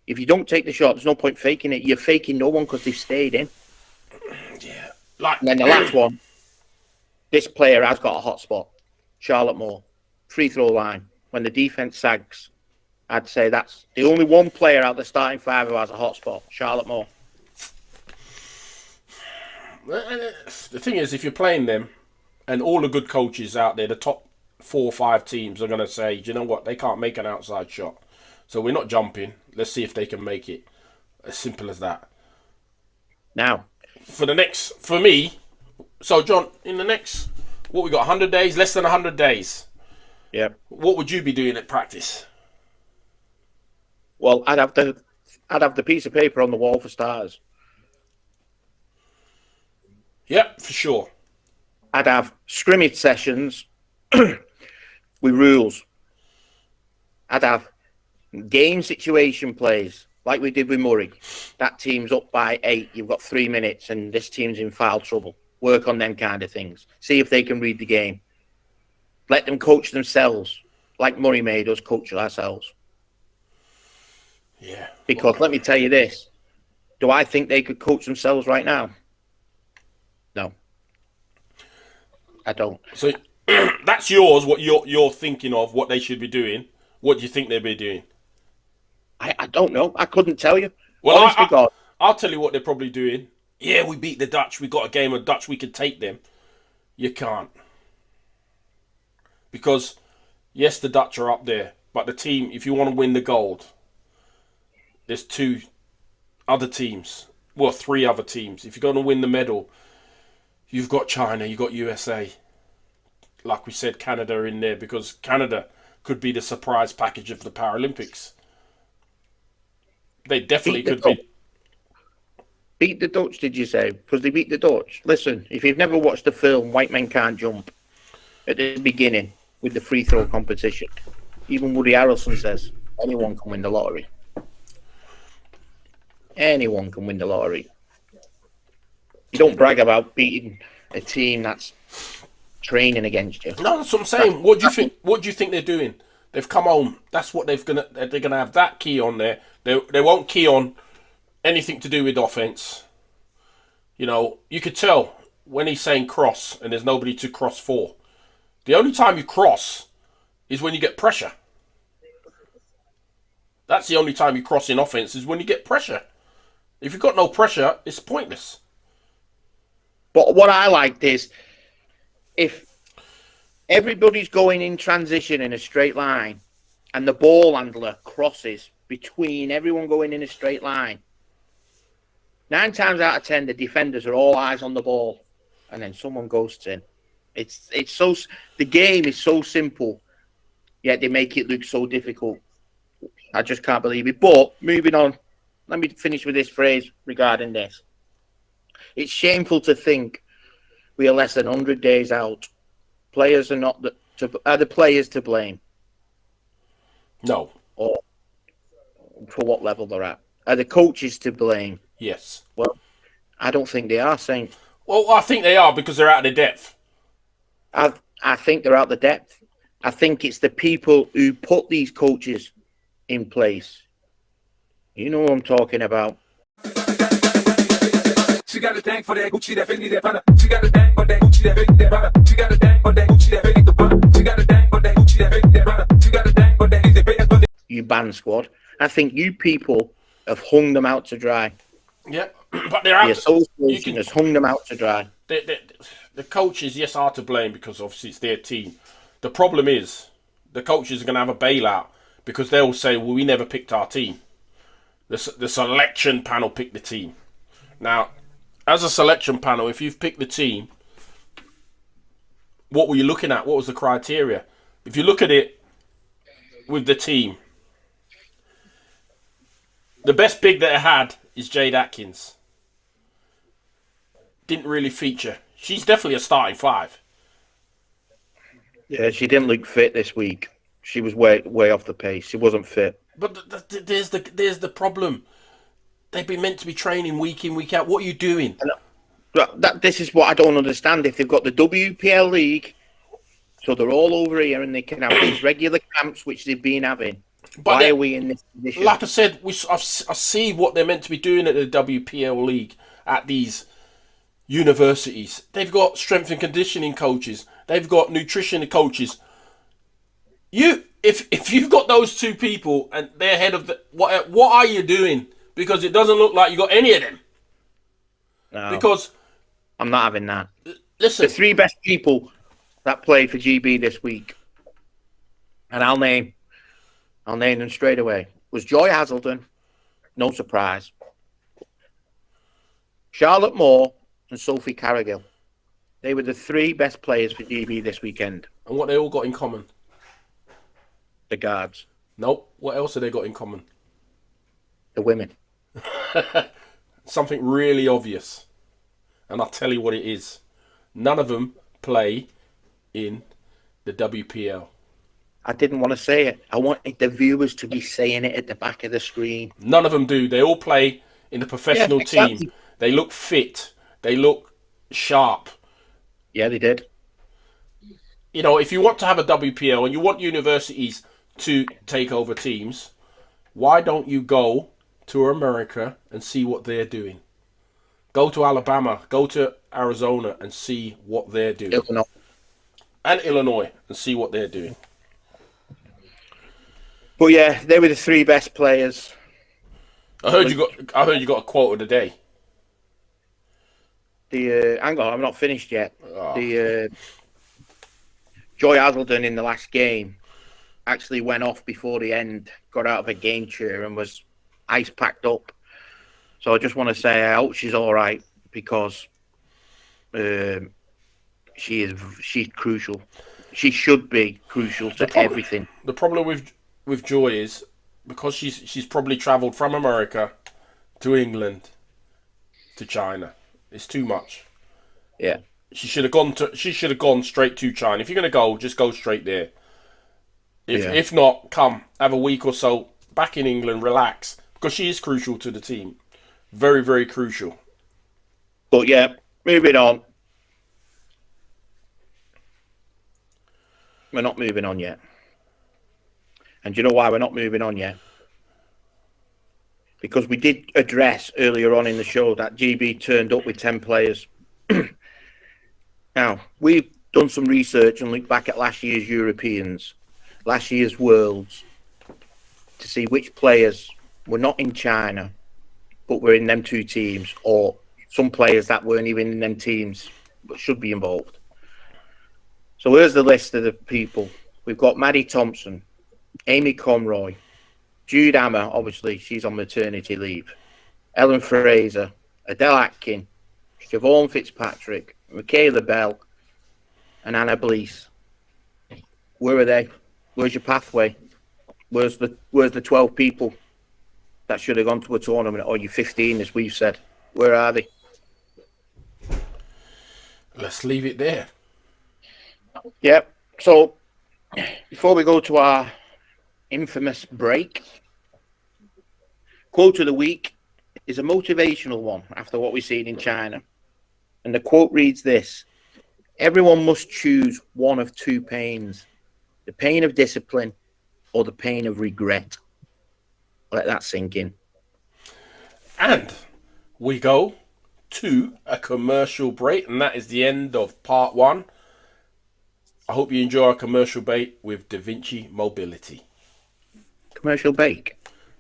If you don't take the shot, there's no point faking it. You're faking no one because they've stayed in. Yeah. And then the last one, this player has got a hot spot. Charlotte Moore. Free throw line. When the defense sags, I'd say that's the only one player out of the starting 5 who has a hot spot. Charlotte Moore. The thing is, if you're playing them, and all the good coaches out there, the top 4 or 5 teams are going to say, do you know what, they can't make an outside shot. So we're not jumping. Let's see if they can make it. As simple as that. Now, for me, so John, in the next, what we got, 100 days, less than 100 days. Yeah. What would you be doing at practice? Well, I'd have the piece of paper on the wall for starters. Yep, for sure. I'd have scrimmage sessions with rules. I'd have game situation plays like we did with Murray. That team's up by 8. You've got 3 minutes, and this team's in foul trouble. Work on them kind of things. See if they can read the game. Let them coach themselves, like Murray made us coach ourselves. Yeah. Because let me tell you this: do I think they could coach themselves right now? No, I don't. So that's yours. What you're thinking of? What they should be doing? What do you think they'd be doing? I don't know. I couldn't tell you. Well, honestly, God, I'll tell you what they're probably doing. Yeah, we beat the Dutch. We got a game of Dutch. We could take them. You can't. Because, yes, the Dutch are up there. But the team, if you want to win the gold, there's 2 other teams. Well, 3 other teams. If you're going to win the medal, you've got China, you've got USA. Like we said, Canada in there. Because Canada could be the surprise package of the Paralympics. They definitely could be. Beat the Dutch, did you say? Because they beat the Dutch. Listen, if you've never watched the film White Men Can't Jump, at the beginning with the free throw competition, even Woody Harrelson says anyone can win the lottery. Anyone can win the lottery. You don't brag about beating a team that's training against you. No, that's what I'm saying. What do you think? What do you think they're doing? They've come home. That's what they're gonna have that key on there. They won't key on anything to do with offense. You know, you could tell when he's saying cross and there's nobody to cross for. The only time you cross is when you get pressure. That's the only time you cross in offense is when you get pressure. If you've got no pressure, it's pointless. But what I liked is if everybody's going in transition in a straight line and the ball handler crosses between everyone going in a straight line, 9 times out of 10, the defenders are all eyes on the ball and then someone ghosts in. It's so, the game is so simple, yet they make it look so difficult. I just can't believe it. But moving on, let me finish with this phrase regarding this. It's shameful to think we are less than 100 days out. Players are not are the players to blame? No. Or for what level they're at? Are the coaches to blame? Yes. Well, I don't think they are, Saint. Well, I think they are because they're out of their depth. I think they're out of the depth. I think it's the people who put these coaches in place. You know what I'm talking about. She got a thing for that Gucci, that Fendi, that Prada. She got a thing for that Gucci, that Fendi, that Prada. She got a thing for that Gucci, that Fendi, that Prada. She got a thing for that Gucci, that Fendi, that Prada. She got a thing for that Fendi, that Prada. You band squad. I think you people have hung them out to dry. Yeah, but they're out. The association has hung them out to dry. The coaches, yes, are to blame because obviously it's their team. The problem is the coaches are going to have a bailout because they'll say, well, we never picked our team. The selection panel picked the team. Now, as a selection panel, if you've picked the team, what were you looking at? What was the criteria? If you look at it with the team, the best big that it had is Jade Atkins. Didn't really feature. She's definitely a starting 5. Yeah, she didn't look fit this week. She was way off the pace. She wasn't fit. But there's the problem. They've been meant to be training week in, week out. What are you doing? This is what I don't understand. If they've got the WPL League, so they're all over here and they can have these regular camps, which they've been having. But why are we in this position? Like I said, I see what they're meant to be doing at the WPL League at these universities. They've got strength and conditioning coaches. They've got nutrition coaches. If you've got those 2 people and they're head of the what are you doing? Because it doesn't look like you got any of them. No, because I'm not having that. Listen, The 3 best people that played for GB this week, and I'll name them straight away, was Joy Hazelden, no surprise, Charlotte Moore, and Sophie Carrigill. They were the 3 best players for GB this weekend. and what they all got in common? The guards. Nope. What else have they got in common? The women. Something really obvious. And I'll tell you what it is. None of them play in the WPL. I didn't want to say it. I wanted the viewers to be saying it at the back of the screen. None of them do. They all play in the professional exactly. team. They look fit. They look sharp. Yeah, they did. You know, if you want to have a WPL and you want universities to take over teams, why don't you go to America and see what they're doing? Go to Alabama, go to Arizona and see what they're doing. Illinois. And Illinois and see what they're doing. But yeah, they were the 3 best players. I heard you got a quote of the day. Hang on, I'm not finished yet. The Joy Hazelden in the last game actually went off before the end, got out of a game chair and was ice packed up. So I just want to say I hope she's all right because she's crucial. She should be crucial to everything. The problem with Joy is because she's probably travelled from America to England to China. It's too much. Yeah. She should have gone to. She should have gone straight to China. If you're going to go, just go straight there. If not, come have a week or so back in England, relax, because she is crucial to the team. Very, very crucial. But yeah, moving on. We're not moving on yet. And do you know why we're not moving on yet? Because we did address earlier on in the show that GB turned up with 10 players. Now, we've done some research and looked back at last year's Europeans, last year's Worlds, to see which players were not in China, but were in them two teams, or some players that weren't even in them teams, but should be involved. So here's the list of the people. We've got Maddie Thompson, Amy Conroy, Jude Hammer, obviously, she's on maternity leave, Ellen Fraser, Adele Atkin, Siobhan Fitzpatrick, Michaela Bell, and Anna Blease. Where are they? Where's your pathway? Where's the 12 people that should have gone to a tournament, or you 15, as we've said? Where are they? Let's leave it there. Yep. So, before we go to our infamous break, quote of the week is a motivational one after what we've seen in China. And the quote reads this: everyone must choose one of two pains, the pain of discipline or the pain of regret. Let that sink in. And we go to a commercial break, and that is the end of part 1. I hope you enjoy our commercial break with Da Vinci Mobility. Commercial break?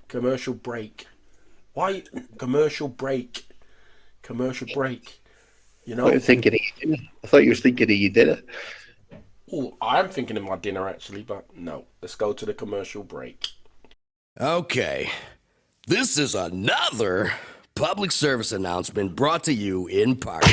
Commercial break. Why? Commercial break. Commercial break. You know? I thought you were thinking of your dinner. Oh, I'm thinking of my dinner actually, but no. Let's go to the commercial break. Okay, this is another public service announcement brought to you in part.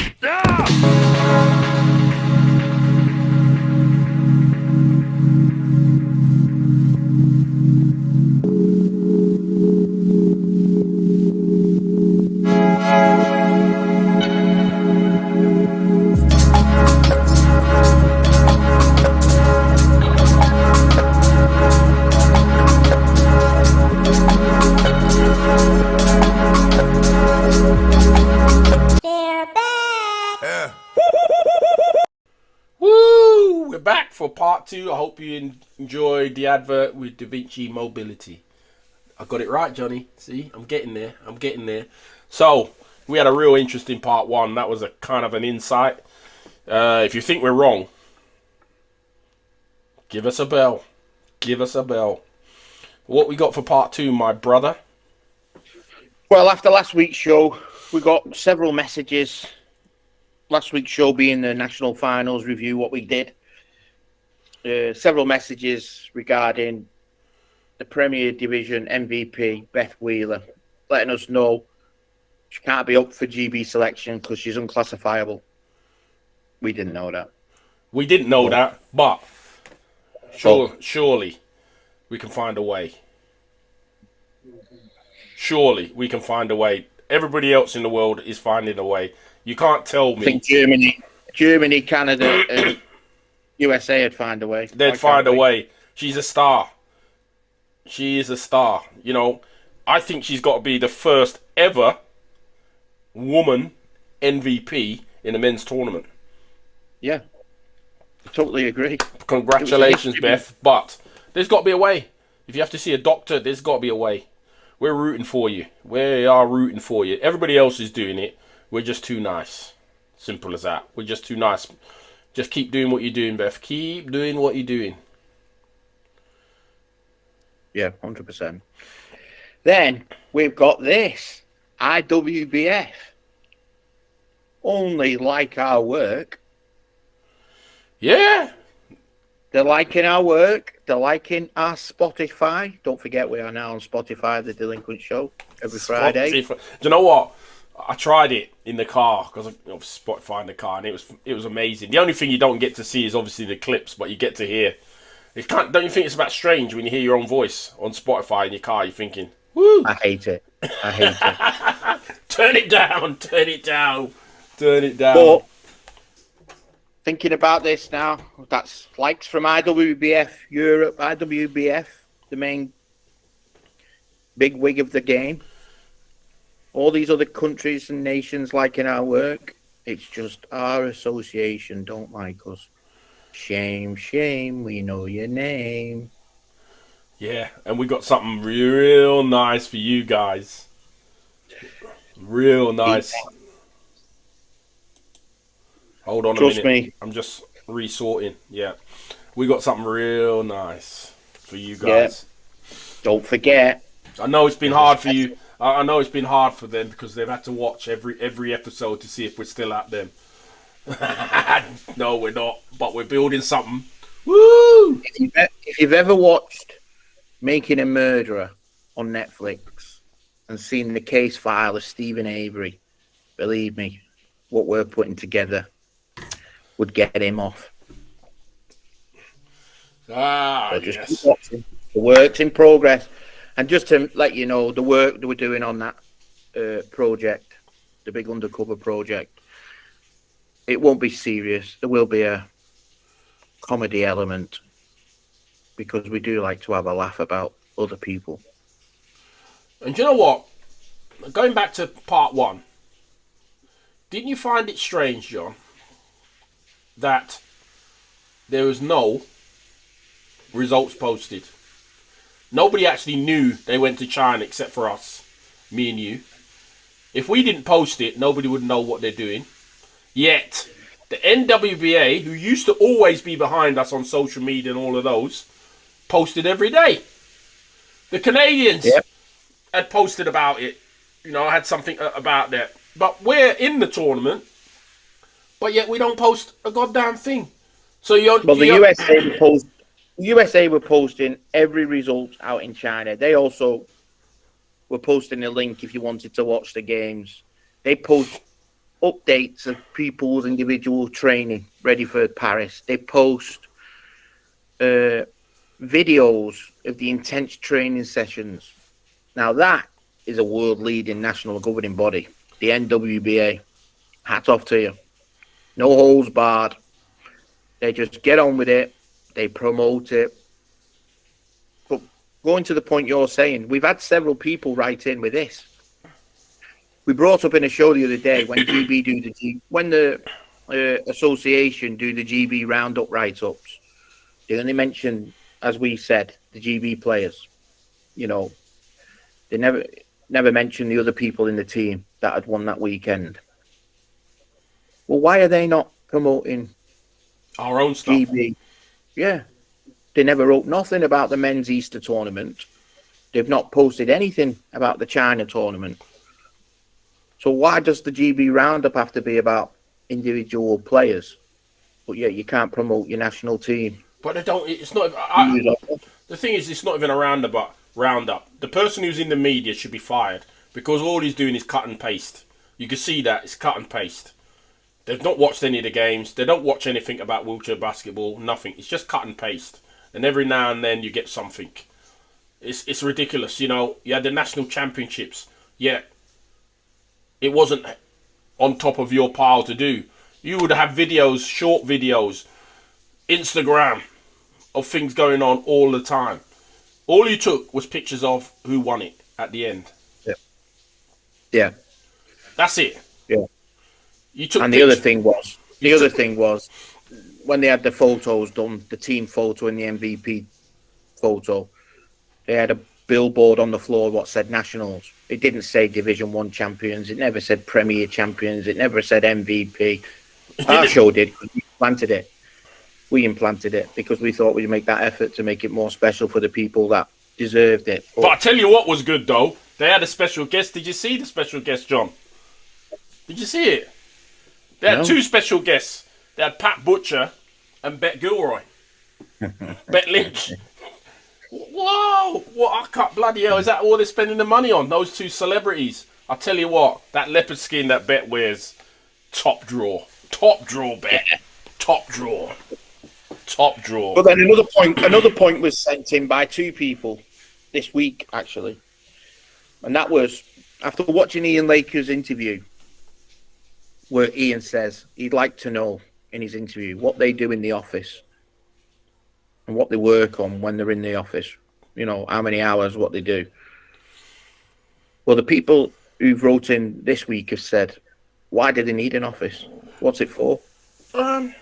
Woo! We're back for part 2. I hope you enjoyed the advert with Da Vinci Mobility. I got it right, Johnny. See, I'm getting there. I'm getting there. So, we had a real interesting part 1. That was a kind of an insight. If you think we're wrong, give us a bell. Give us a bell. What we got for part 2, my brother? Well, after last week's show, we got several messages. Last week's show being the national finals review, what we did. Several messages regarding the Premier Division MVP, Beth Wheeler, letting us know she can't be up for GB selection because she's unclassifiable. We didn't know that. We didn't know that, but surely we can find a way. Surely we can find a way. Everybody else in the world is finding a way. You can't tell me. I think Germany, Canada, and USA would find a way. They'd find a way. She's a star. She is a star. You know, I think she's got to be the first ever woman MVP in a men's tournament. Yeah, I totally agree. Congratulations, Beth. But there's got to be a way. If you have to see a doctor, there's got to be a way. We're rooting for you. We are rooting for you. Everybody else is doing it. We're just too nice. Simple as that. We're just too nice. Just keep doing what you're doing, Beth. Keep doing what you're doing. Yeah, 100%. Then we've got this. IWBF. Only like our work. Yeah. They're liking our work. They're liking our Spotify. Don't forget we are now on Spotify, the Delinquent Show, every Friday. Do you know what? I tried it in the car because of Spotify in the car, and it was amazing. The only thing you don't get to see is obviously the clips, but you get to hear. Don't you think it's about strange when you hear your own voice on Spotify in your car? You're thinking, "Woo!" I hate it. Turn it down. Turn it down. Turn it down. But thinking about this now, that's likes from IWBF Europe, IWBF, the main big wig of the game. All these other countries and nations liking our work. It's just our association don't like us. Shame, shame, we know your name. Yeah, and we got something real nice for you guys. Real nice. Hold on a minute. Trust me. I'm just resorting. Yeah. We got something real nice for you guys. Yeah. Don't forget. I know it's been hard for you. I know it's been hard for them because they've had to watch every episode to see if we're still at them. No, we're not. But we're building something. Woo! If you've ever watched Making a Murderer on Netflix and seen the case file of Stephen Avery, believe me, what we're putting together would get him off. So just keep watching. The work's in progress. And just to let you know, the work that we're doing on that project, the big undercover project, it won't be serious. There will be a comedy element because we do like to have a laugh about other people. And you know what? Going back to part one, didn't you find it strange, John, that there was no results posted? Nobody actually knew they went to China except for us, me and you. If we didn't post it, nobody would know what they're doing. Yet, the NWBA, who used to always be behind us on social media and all of those, posted every day. The Canadians had posted about it. You know, I had something about that. But we're in the tournament, but yet we don't post a goddamn thing. So the USA were posting every result out in China. They also were posting a link if you wanted to watch the games. They post updates of people's individual training ready for Paris. They post videos of the intense training sessions. Now that is a world-leading national governing body, the NWBA. Hats off to you. No holds barred. They just get on with it. They promote it. But going to the point you're saying, we've had several people write in with this. We brought up in a show the other day when the association do the GB roundup write-ups, they only mention, as we said, the GB players. You know, they never mention the other people in the team that had won that weekend. Well, why are they not promoting our own stuff? GB? Yeah. They never wrote nothing about the men's Easter tournament. They've not posted anything about the China tournament. So why does the GB roundup have to be about individual players? But yet you can't promote your national team. But they don't. It's not. The thing is, it's not even a roundup. The person who's in the media should be fired because all he's doing is cut and paste. You can see that it's cut and paste. They've not watched any of the games. They don't watch anything about wheelchair basketball. Nothing. It's just cut and paste. And every now and then you get something. It's ridiculous. You know, you had the national championships. Yeah, it wasn't on top of your pile to do. You would have videos, short videos, Instagram of things going on all the time. All you took was pictures of who won it at the end. Yeah. Yeah. That's it. Yeah. You took and the other thing was when they had the photos done, the team photo and the MVP photo, they had a billboard on the floor what said nationals. It didn't say Division 1 champions. It never said Premier champions. It never said MVP. Our show did. We planted it. We implanted it because we thought we'd make that effort to make it more special for the people that deserved it. But I tell you what was good, though. They had a special guest. Did you see the special guest, John? Did you see it? They had two special guests. They had Pat Butcher and Bet Gilroy. Bet Lynch. Whoa! What? I can't, bloody hell, is that all they're spending the money on? Those two celebrities. I tell you what, that leopard skin that Bet wears, top drawer. Top drawer, Bet. Top drawer. Top drawer. But then another point was sent in by two people this week, actually. And that was After watching Ian Laker's interview, where Ian says he'd like to know in his interview what they do in the office and what they work on when they're in the office, you know, how many hours, what they do. Well, the people who've wrote in this week have said, why do they need an office? What's it for? I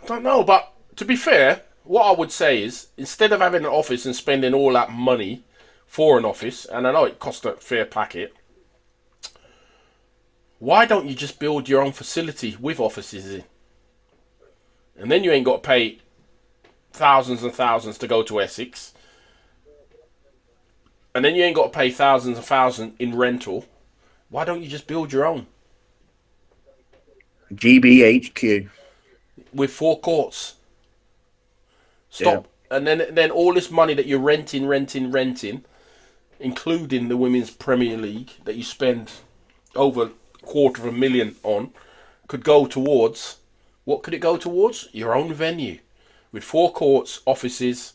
don't know, but to be fair, what I would say is, instead of having an office and spending all that money for an office, and I know it costs a fair packet, why don't you just build your own facility with offices in? And then you ain't got to pay thousands and thousands to go to Essex. And then you ain't got to pay thousands and thousands in rental. Why don't you just build your own? GBHQ. With 4 courts. Stop. Yeah. And then all this money that you're renting, including the Women's Premier League that you spend over $250,000 on, could go towards, what could it go towards? Your own venue. With 4 courts, offices.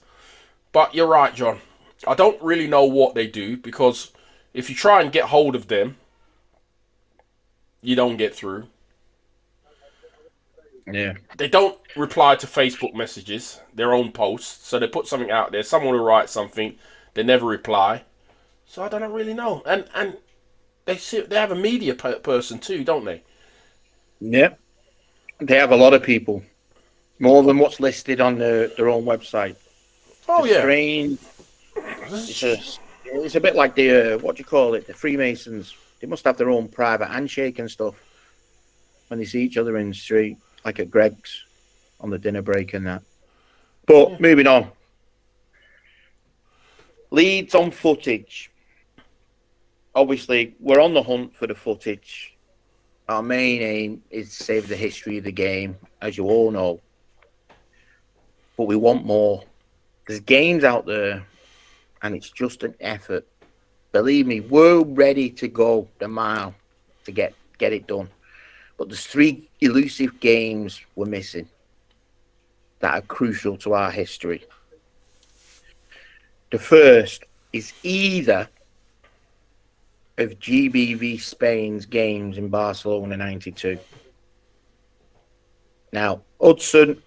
But you're right, John. I don't really know what they do, because if you try and get hold of them, you don't get through. Yeah. They don't reply to Facebook messages, their own posts. So they put something out there, someone will write something, they never reply. So I don't really know. And they have a media person too, don't they? Yeah. They have a lot of people. More than what's listed on their own website. Oh, it's yeah. Strange. It's a bit like the, what do you call it, the Freemasons. They must have their own private handshake and stuff when they see each other in the street, like at Greg's on the dinner break and that. But moving on. Leads on footage. Obviously, we're on the hunt for the footage. Our main aim is to save the history of the game, as you all know. But we want more. There's games out there, and it's just an effort. Believe me, we're ready to go the mile to get it done. But there's 3 elusive games we're missing that are crucial to our history. The first is either of GB Spain's games in Barcelona 92. Now, Hudson,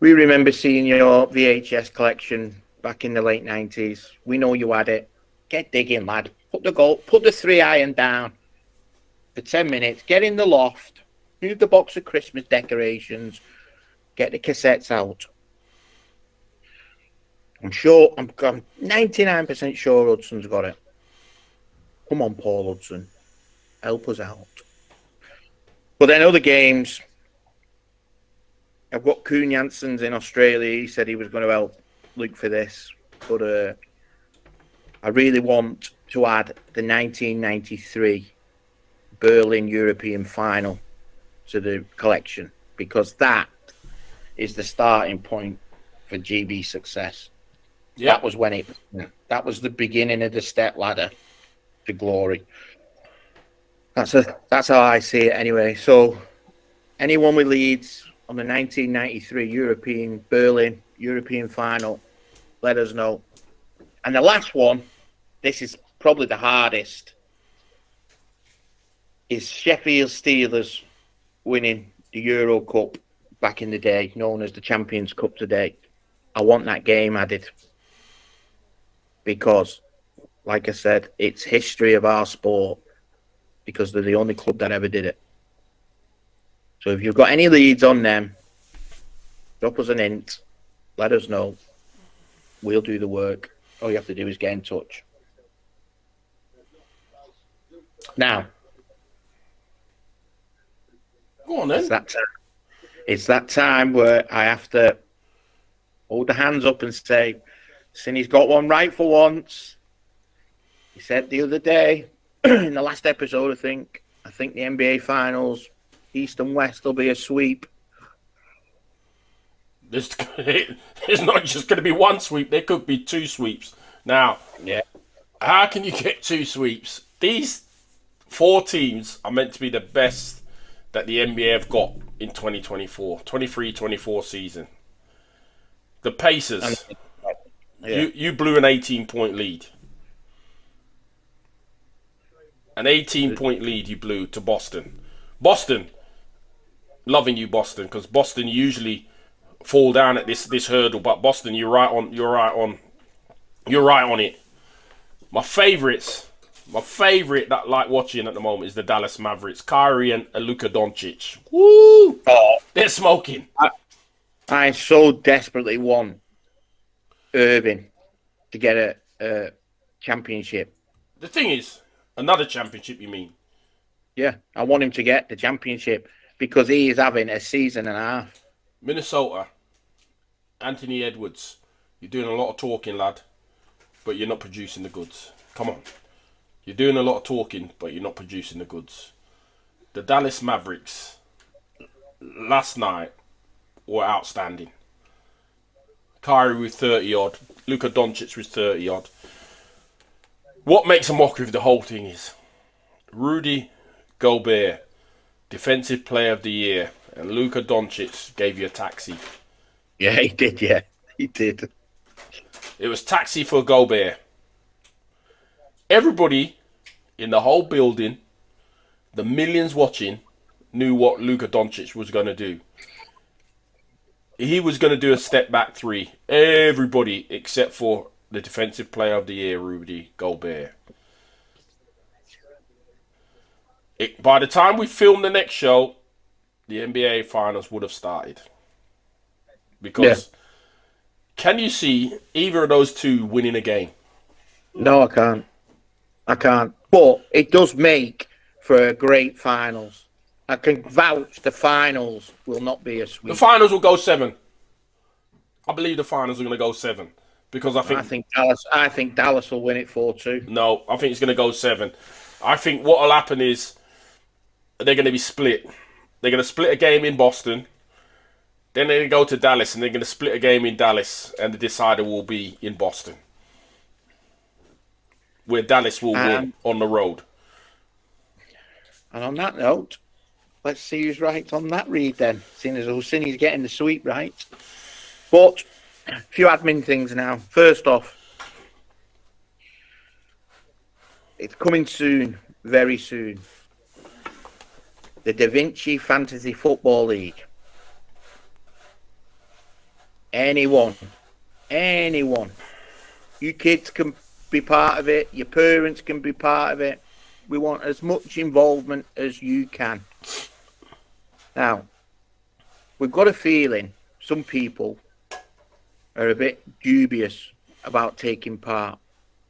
we remember seeing your VHS collection back in the late 90s. We know you had it. Get digging, lad. Put the 3 iron down for 10 minutes. Get in the loft. Move the box of Christmas decorations. Get the cassettes out. I'm 99% sure Hudson's got it. Come on, Paul Hudson. Help us out. But then other games. I've got Kuhn Janssens in Australia. He said he was going to help look for this. But I really want to add the 1993 Berlin European final to the collection, because that is the starting point for GB success. Yeah. That was the beginning of the step ladder to glory. That's how I see it anyway. So anyone with leads on the 1993 Berlin European final, let us know. And the last one, this is probably the hardest, is Sheffield Steelers winning the Euro Cup back in the day, known as the Champions Cup today. I want that game added because, like I said, it's history of our sport, because they're the only club that ever did it. So if you've got any leads on them, drop us an hint, let us know. We'll do the work. All you have to do is get in touch. Now, go on then. It's that time where I have to hold the hands up and say, Cindy's got one right for once. He said the other day, in the last episode, I think the NBA Finals, East and West will be a sweep. It's not just going to be one sweep. There could be 2 sweeps. Now, yeah, how can you get 2 sweeps? These 4 teams are meant to be the best that the NBA have got in 23-24 season. The Pacers, you blew an 18-point lead. An 18-point lead you blew to Boston. Boston, loving you, Boston, because Boston usually fall down at this hurdle, but Boston, you're right on it. My favourite that I like watching at the moment is the Dallas Mavericks. Kyrie and Luka Doncic. Woo! Oh, They're smoking. I so desperately want Irving to get a championship. The thing is, another championship, you mean? Yeah, I want him to get the championship because he is having a season and a half. Minnesota, Anthony Edwards. You're doing a lot of talking, lad, but you're not producing the goods. Come on. You're doing a lot of talking, but you're not producing the goods. The Dallas Mavericks, last night, were outstanding. Kyrie with 30-odd. Luka Doncic with 30-odd. What makes a mockery of the whole thing is Rudy Gobert, Defensive Player of the Year, and Luka Doncic gave you a taxi. Yeah, he did, yeah. He did. It was taxi for Gobert. Everybody in the whole building, the millions watching, knew what Luka Doncic was going to do. He was going to do a step back three. Everybody except for the Defensive Player of the Year, Rudy Gobert. By the time we filmed the next show, the NBA Finals would have started. Because can you see either of those two winning a game? No, I can't. But it does make for a great finals. I can vouch the finals will not be a sweep. The finals will go 7. I believe the finals are going to go 7. Because I think Dallas will win it 4-2. No, I think it's going to go 7. I think what will happen is they're going to be split. They're going to split a game in Boston. Then they're going to go to Dallas and they're going to split a game in Dallas. And the decider will be in Boston. Where Dallas will win on the road. And on that note, let's see who's right on that read then. Seeing as Orsini's getting the sweep right. But a few admin things now. First off, it's coming soon, very soon. The Da Vinci Fantasy Football League. Anyone. You kids can be part of it. Your parents can be part of it. We want as much involvement as you can. Now, we've got a feeling some people are a bit dubious about taking part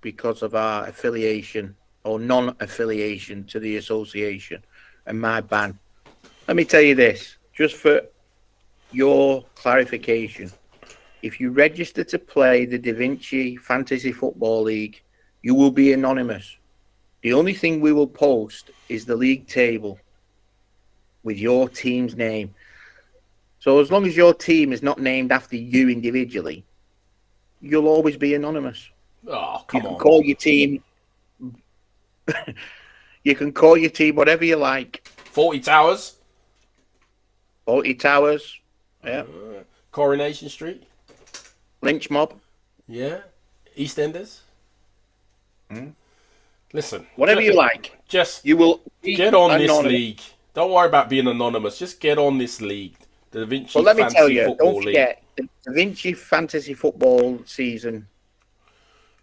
because of our affiliation or non-affiliation to the association and my ban. Let me tell you this, just for your clarification. If you register to play the Da Vinci Fantasy Football League, you will be anonymous. The only thing we will post is the league table with your team's name. So as long as your team is not named after you individually, you'll always be anonymous. Oh, come on. You can call your team. You can call your team whatever you like. 40 Towers. 40 Towers. Yeah. Coronation Street. Lynch Mob. Yeah. EastEnders. Listen. Whatever you like. You will get on anonymous. this league. Don't worry about being anonymous. Just get on this league. The Da Vinci Well, let me Fantasy tell you, Football don't forget, the Da Vinci Fantasy Football season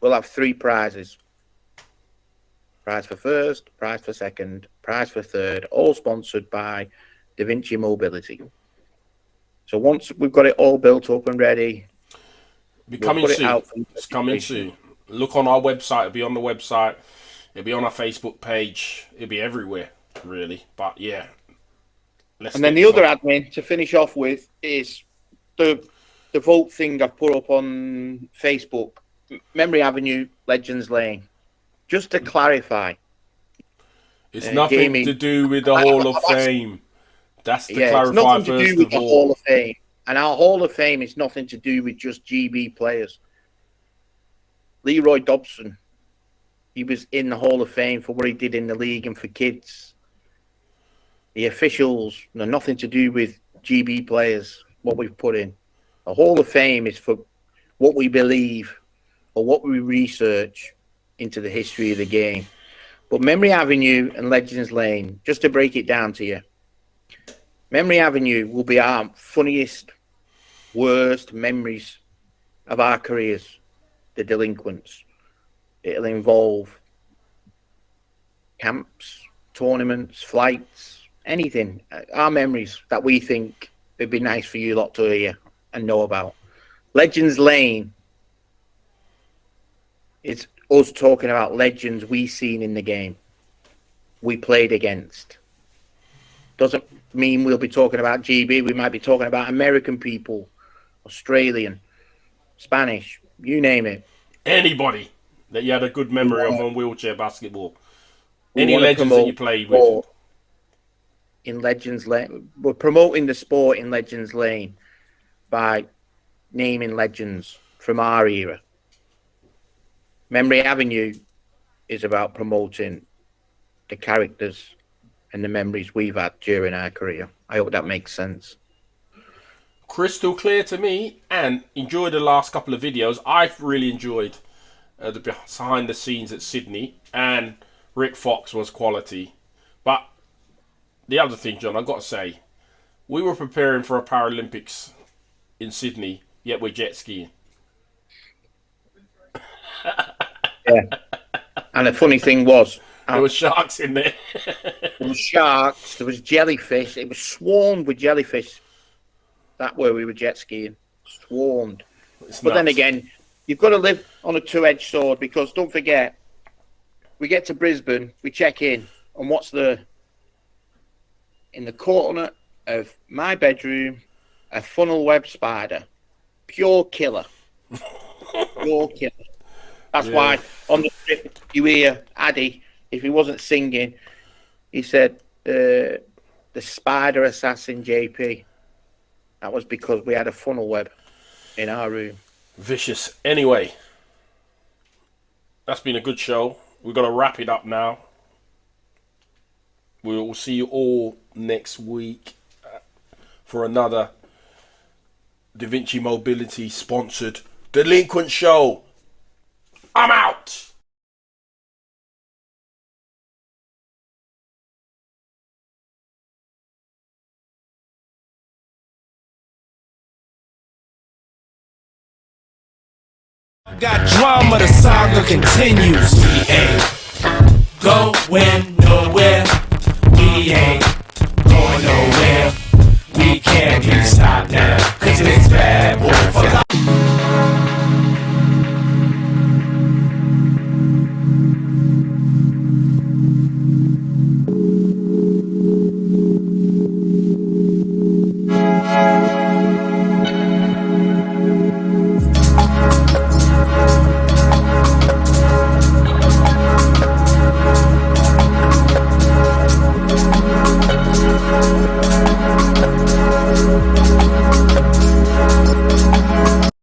will have 3 prizes. Prize for first, prize for second, prize for third, all sponsored by Da Vinci Mobility. So once we've got it all built up and ready, coming soon. It's coming soon. Look on our website. It'll be on the website. It'll be on our Facebook page. It'll be everywhere, really. But yeah. And then the other admin to finish off with is the vote thing I've put up on Facebook. Memory Avenue, Legends Lane. Just to clarify. It's nothing to do with the Hall of Fame. That's to clarify it's nothing to do with the Hall of Fame. And our Hall of Fame is nothing to do with just GB players. Leroy Dobson, he was in the Hall of Fame for what he did in the league and for kids. The officials, nothing to do with GB players, what we've put in. The Hall of Fame is for what we believe or what we research into the history of the game. But Memory Avenue and Legends Lane, just to break it down to you, Memory Avenue will be our funniest, worst memories of our careers, the Delinquents. It'll involve camps, tournaments, flights, anything. Our memories that we think it'd be nice for you lot to hear and know about. Legends Lane is us talking about legends we seen in the game, we played against. Doesn't mean we'll be talking about GB. We might be talking about American people, Australian, Spanish, you name it. Anybody that you had a good memory of on wheelchair basketball. We Any wanna legends that you played with. sport in Legends Lane. We're promoting the sport in Legends Lane by naming legends from our era. Memory Avenue is about promoting the characters and the memories we've had during our career. I hope that makes sense. Crystal clear to me, and enjoyed the last couple of videos. I've really enjoyed the behind the scenes at Sydney, and Rick Fox was quality. But the other thing, John, I've got to say, we were preparing for a Paralympics in Sydney, yet we're jet skiing. Yeah. And the funny thing was, There were sharks in there. there was sharks, there was jellyfish. It was swarmed with jellyfish. That way we were jet skiing. Swarmed. But then again, you've got to live on a two-edged sword, because don't forget, we get to Brisbane, we check in, and what's there? In the corner of my bedroom, a funnel web spider. Pure killer. Pure killer. That's why on the trip you hear Addy, if he wasn't singing, he said, the spider assassin JP. That was because we had a funnel web in our room. Vicious. Anyway, that's been a good show. We've got to wrap it up now. We will see you all next week for another Da Vinci Mobility sponsored Delinquent Show. I'm out. Got drama, the saga continues. We ain't going nowhere. We ain't going nowhere. We can't be stopped now, 'cause it's bad boy for life.